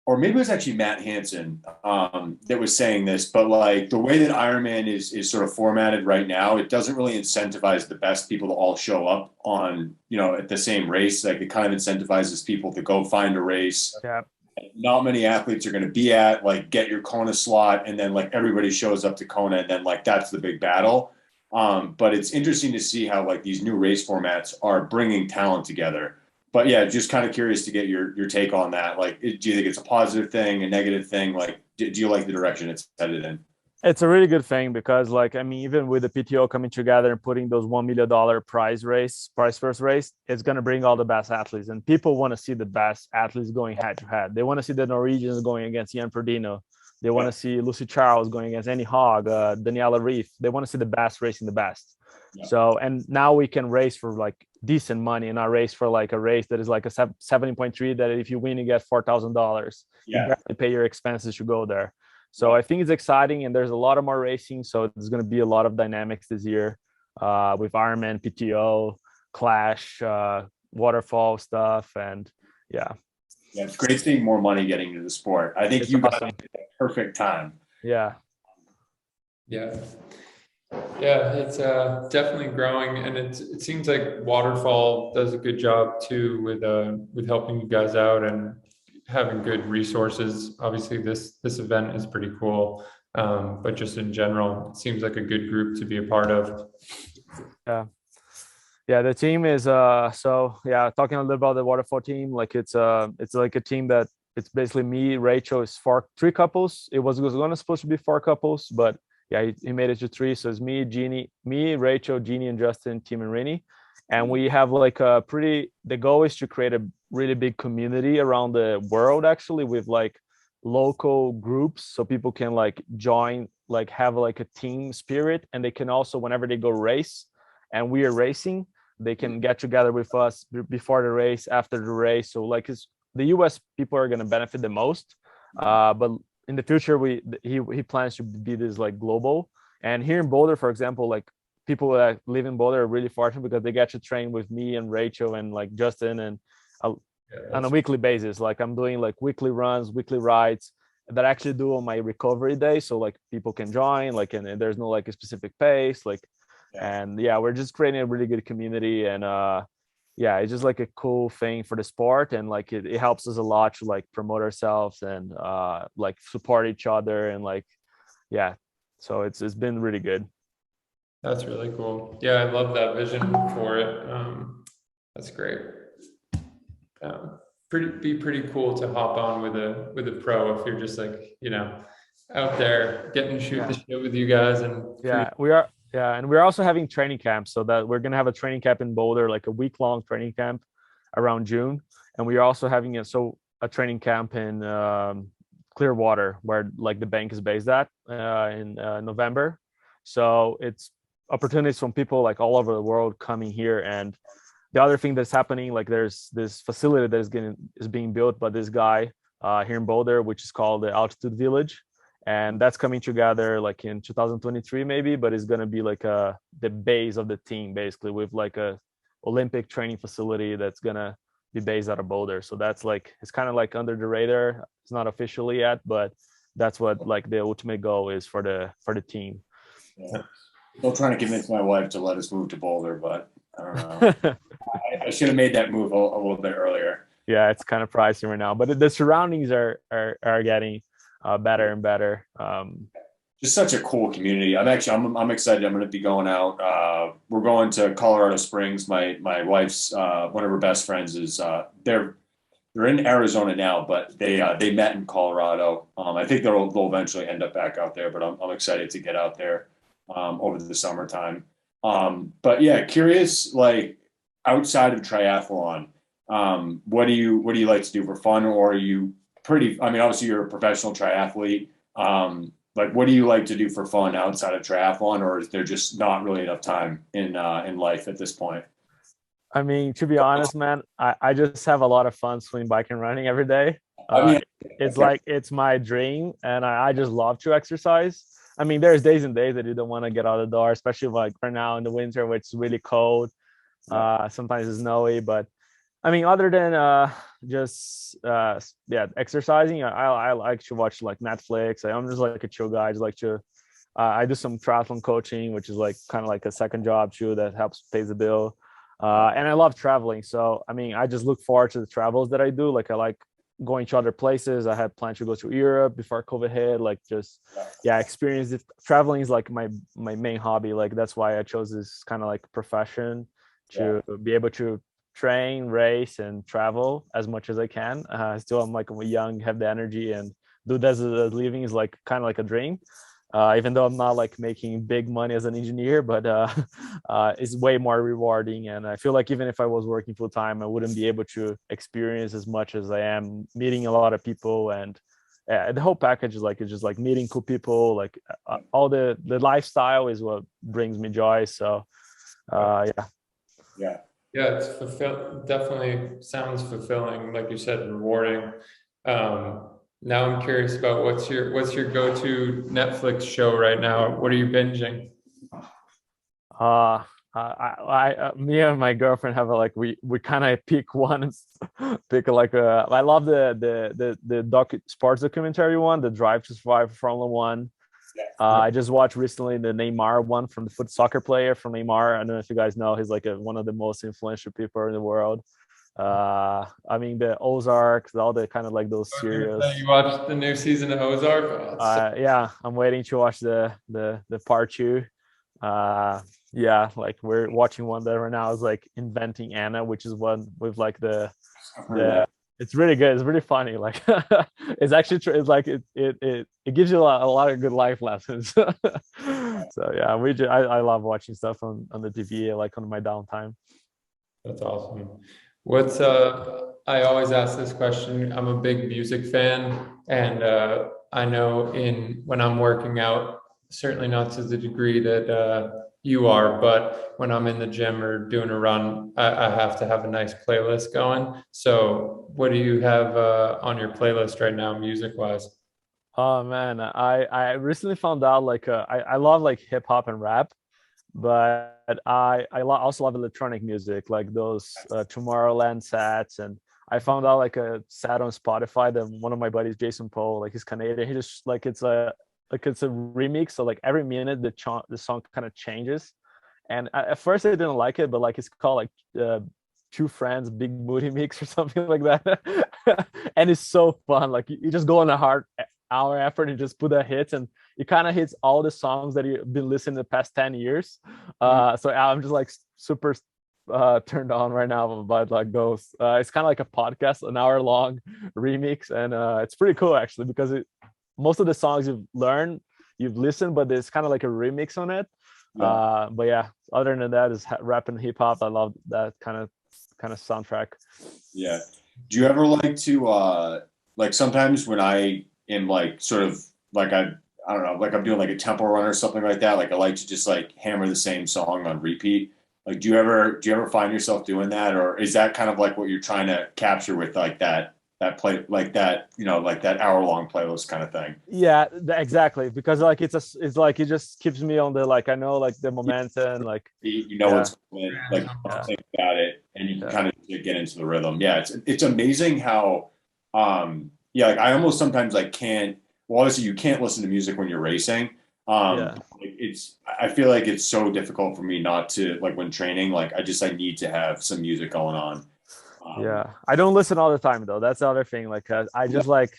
S3: or maybe it was actually Matt Hansen that was saying this, but like the way that Ironman is sort of formatted right now, it doesn't really incentivize the best people to all show up on, at the same race. Like it kind of incentivizes people to go find a race.
S2: Yeah.
S3: Not many athletes are going to be at, like, get your Kona slot, and then like everybody shows up to Kona, and then like that's the big battle. But it's interesting to see how like these new race formats are bringing talent together. But yeah, just kind of curious to get your take on that. Like, do you think it's a positive thing, a negative thing? Like, do you like the direction it's headed in?
S2: It's a really good thing because, like, I mean, even with the PTO coming together and putting those $1 million prize first race, it's going to bring all the best athletes. And people want to see the best athletes going head to head. They want to see the Norwegians going against Ian Perdino. They want to see Lucy Charles going against Annie Hogg, Daniela Reef. They want to see the best racing the best. Yeah. So, and now we can race for like decent money and not race for like a race that is like a 70.3 that if you win, you get $4,000. Yeah. You barely pay your expenses to go there. So I think it's exciting, and there's a lot of more racing. So there's going to be a lot of dynamics this year with Ironman, PTO, Clash, waterfall stuff. And yeah.
S3: Yeah, it's great seeing more money getting into the sport. I think you got a perfect time.
S2: Yeah.
S1: Yeah. Yeah, it's definitely growing, and it seems like Waterfall does a good job too with helping you guys out and having good resources. Obviously, this event is pretty cool, but just in general, it seems like a good group to be a part of.
S2: Yeah, the team is talking a little about the Waterfall team. Like it's like a team that it's basically me, Rachel, is 3 couples. It was supposed to be 4 couples, but yeah, he made it to 3. So it's me, Rachel, Jeannie, and Justin, Tim, and Rennie. And we have like the goal is to create a really big community around the world, actually, with like local groups, so people can like join, like have like a team spirit, and they can also, whenever they go race and we are racing, they can get together with us before the race, after the race. So like the US people are going to benefit the most, but in the future he plans to be this like global. And here in Boulder, for example, like people that live in Boulder are really fortunate because they get to train with me and Rachel and like Justin and on a weekly basis. Like I'm doing like weekly runs, weekly rides that I actually do on my recovery day, so like people can join, like, and there's no like a specific pace, like. And yeah, we're just creating a really good community. And yeah, it's just like a cool thing for the sport, and like it helps us a lot to like promote ourselves and like support each other, and like yeah, so it's been really good.
S1: That's really cool. Yeah, I love that vision for it. That's great. Pretty cool to hop on with a pro if you're just like, out there getting to shoot the shit with you guys. And
S2: we are. Yeah, and we're also having training camps, so that we're gonna have a training camp in Boulder, like a week-long training camp around June, and we are also having a training camp in Clearwater, where like the bank is based at in November. So it's opportunities from people like all over the world coming here. And the other thing that's happening, like there's this facility that is being built by this guy here in Boulder, which is called the Altitude Village, and that's coming together like in 2023 maybe, but it's going to be like the base of the team, basically, with like a Olympic training facility that's going to be based out of Boulder. So that's like, it's kind of like under the radar. It's not officially yet, but that's what like the ultimate goal is for the team.
S3: Yeah. Still trying to convince my wife to let us move to Boulder, but I don't know. I should have made that move a little bit earlier.
S2: Yeah, it's kind of pricey right now, but the surroundings are getting better and better.
S3: Just such a cool community. I'm excited. I'm going to be going out. We're going to Colorado Springs. My wife's one of her best friends is they're in Arizona now, but they met in Colorado. I think they'll eventually end up back out there, but I'm excited to get out there over the summertime. But yeah, curious, like outside of triathlon, what do you like to do for fun, or are you I mean, obviously you're a professional triathlete. Like, what do you like to do for fun outside of triathlon, or is there just not really enough time in life at this point?
S2: I mean, to be honest, man, I just have a lot of fun swimming, biking, running every day. It's like, it's my dream, and I just love to exercise. I mean, there's days and days that you don't want to get out of the door, especially like right now in the winter, where it's really cold. Sometimes it's snowy, but I mean, other than just exercising, I like to watch like Netflix. I'm just like a chill guy. I just like to I do some triathlon coaching, which is like kind of like a second job too, that helps pay the bill. And I love traveling. So I mean, I just look forward to the travels that I do. Like I like going to other places. I had planned to go to Europe before COVID hit. Like just experience it. Traveling is like my main hobby. Like that's why I chose this kind of like profession, to be able to train, race, and travel as much as I can. Still, I'm young, have the energy, and do this as a living is like kind of like a dream. Even though I'm not like making big money as an engineer, but it's way more rewarding. And I feel like even if I was working full time, I wouldn't be able to experience as much as I am, meeting a lot of people. And the whole package is like, it's just like meeting cool people, like all the lifestyle is what brings me joy. So
S3: Yeah,
S1: it's definitely sounds fulfilling, like you said, rewarding. Now I'm curious about what's your go-to Netflix show right now? What are you binging?
S2: Me and my girlfriend have we kind of pick one, pick like I love the sports documentary one, the Drive to Survive Formula One. I just watched recently the Neymar one, from the soccer player from Neymar. I don't know if you guys know, he's like one of the most influential people in the world. I mean, the Ozarks, all the kind of like those series.
S1: You watched the new season of Ozark?
S2: Yeah, I'm waiting to watch the part 2. Like we're watching one that right now is like Inventing Anna, which is one with like the it's really good. It's really funny. Like it's actually it's like it gives you a lot of good life lessons. So yeah, I love watching stuff on the TV, like on my downtime.
S1: That's awesome. I always ask this question. I'm a big music fan, and I know when I'm working out, certainly not to the degree that you are, but when I'm in the gym or doing a run, I have to have a nice playlist going. So what do you have on your playlist right now, music wise?
S2: Oh man, I recently found out like I love like hip hop and rap, but also love electronic music, like those Tomorrowland sets. And I found out like a set on Spotify that one of my buddies, Jason Paul, like he's Canadian, he just like it's a remix, so like every minute the song kind of changes. And at first I didn't like it, but like it's called like Two Friends Big Booty Mix or something like that. And it's so fun. Like you just go on a hard hour effort and just put a hit, and it kind of hits all the songs that you've been listening the past 10 years. So I'm just like super turned on right now about like those. It's kind of like a podcast, an hour long remix, and it's pretty cool actually, because most of the songs you've listened, but it's kind of like a remix on it. But yeah, other than that is rap and hip hop. I love that kind of soundtrack.
S3: Yeah. Do you ever like to like sometimes when I am like sort of like I don't know, like I'm doing like a tempo run or something like that, like I like to just like hammer the same song on repeat. Like do you ever find yourself doing that, or is that kind of like what you're trying to capture with like that play, like that, you know, like that hour-long playlist kind of thing?
S2: Yeah, exactly, because like it's like it just keeps me on the, like, I know like the momentum, like
S3: you know what's going, like think about it, and you can kind of get into the rhythm. Yeah, it's amazing how yeah, like I almost sometimes like can't, well obviously you can't listen to music when you're racing. I feel like it's so difficult for me not to, like when training, like I need to have some music going on.
S2: Yeah, I don't listen all the time though. That's the other thing. Like I just like.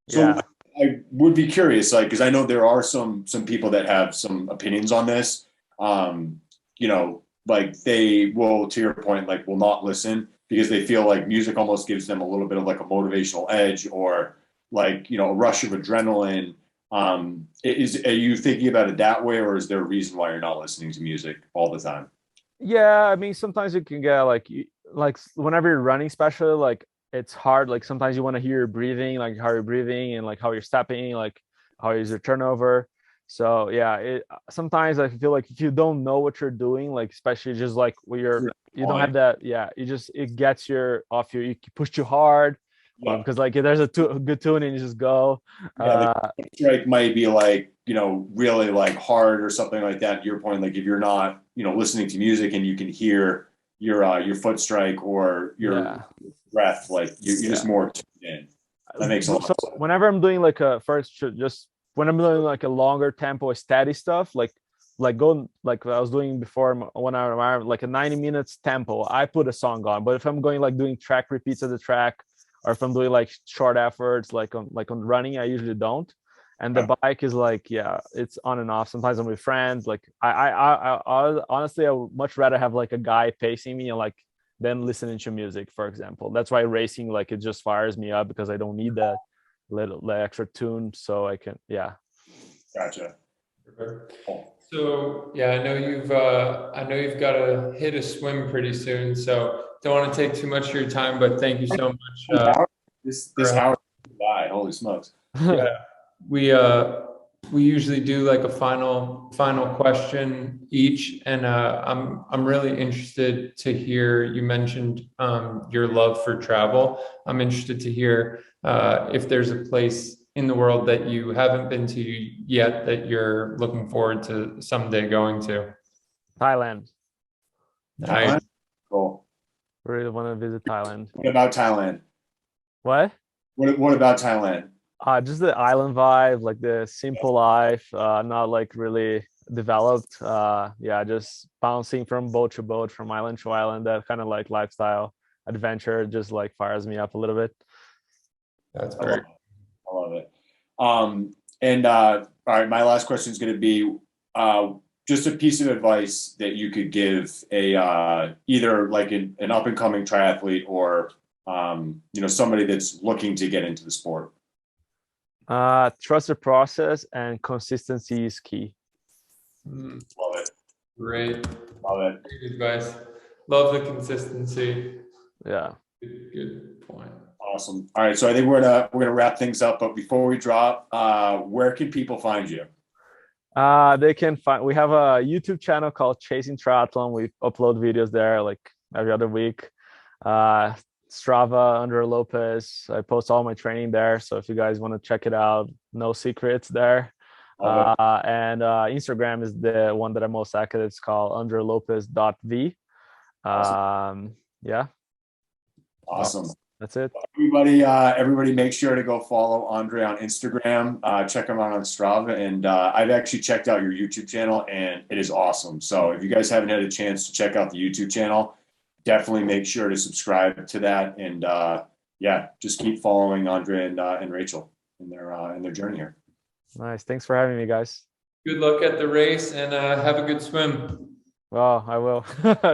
S3: So
S2: yeah.
S3: I would be curious, like, because I know there are some people that have some opinions on this. You know, like they will, to your point, like will not listen because they feel like music almost gives them a little bit of like a motivational edge, or like, you know, a rush of adrenaline. Are you thinking about it that way, or is there a reason why you're not listening to music all the time?
S2: Yeah, I mean, sometimes you can get like whenever you're running, especially, like it's hard. Like sometimes you want to hear your breathing, like how you're breathing and like how you're stepping, like how is your turnover. So yeah, sometimes I feel like if you don't know what you're doing, like especially just like where you don't have that, yeah, it gets your off you, it push too hard. Because like there's a good tune and you just go.
S3: The strike might be like, you know, really like hard or something like that. To your point, like if you're not, you know, listening to music and you can hear your foot strike or your breath, like you're just more tuned in. That makes a lot of sense.
S2: Whenever I'm doing like when I'm doing like a longer tempo steady stuff, like going like I was doing before, 1 hour, like a 90 minutes tempo, I put a song on. But if I'm going like doing track repeats of the track, or if I'm doing like short efforts, like on running, I usually don't. And the bike is like, yeah, it's on and off. Sometimes I'm with friends. Like I honestly, I would much rather have like a guy pacing me and like than listening to music, for example. That's why racing, like it just fires me up because I don't need that little extra tune, so I can, yeah.
S3: Gotcha.
S1: So yeah, I know you've got to hit a swim pretty soon, so don't want to take too much of your time, but thank you so much.
S3: This hour bye. Holy smokes.
S1: Yeah, we usually do like a final question each, and I'm really interested to hear, you mentioned your love for travel. I'm interested to hear if there's a place in the world that you haven't been to yet that you're looking forward to someday going to.
S2: Thailand.
S3: Nice. Cool.
S2: Really want to visit Thailand.
S3: What about Thailand?
S2: What
S3: about Thailand?
S2: Just the island vibe, like the simple life, not like really developed. Yeah, just bouncing from boat to boat, from island to island. That kind of like lifestyle adventure just like fires me up a little bit.
S1: That's great.
S3: I love it. And all right, my last question is going to be just a piece of advice that you could give a either like an up and coming triathlete or you know, somebody that's looking to get into the sport.
S2: Trust the process and consistency is key.
S3: Love it.
S1: Great.
S3: Love it.
S1: Great advice. Love the consistency.
S2: Yeah.
S1: Good point.
S3: Awesome. All right, so I think we're gonna wrap things up. But before we drop, where can people find you?
S2: They can find. We have a YouTube channel called Chasing Triathlon. We upload videos there like every other week. Strava under Lopez. I post all my training there. So if you guys want to check it out, no secrets there. And Instagram is the one that I'm most active. It's called underlopez.v. Yeah.
S3: Awesome.
S2: That's it.
S3: Everybody make sure to go follow Andre on Instagram. Check him out on Strava. And I've actually checked out your YouTube channel and it is awesome. So if you guys haven't had a chance to check out the YouTube channel, definitely make sure to subscribe to that. And just keep following Andre and Rachel in their journey here.
S2: Nice. Thanks for having me, guys.
S1: Good luck at the race, and have a good swim.
S2: Well, I will.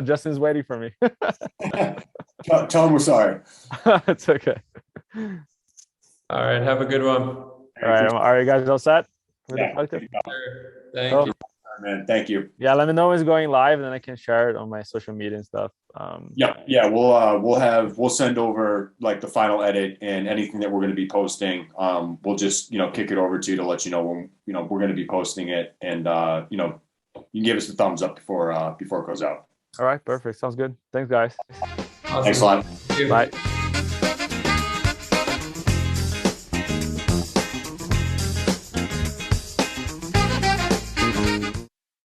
S2: Justin's waiting for me.
S3: Tell him we're sorry.
S2: It's okay.
S1: All right, have a good one.
S2: All right. Are you guys all set?
S3: Yeah.
S1: Sure. Thank
S2: Cool.
S1: you.
S3: All right, man. Thank you.
S2: Yeah, let me know when it's going live, and then I can share it on my social media and stuff.
S3: Yeah. We'll send over like the final edit and anything that we're going to be posting. We'll just kick it over to you to let you know when we're going to be posting it, and you can give us the thumbs up before it goes out.
S2: All right, perfect. Sounds good. Thanks, guys.
S1: Awesome.
S3: Thanks a lot.
S1: Thank you.
S2: Bye.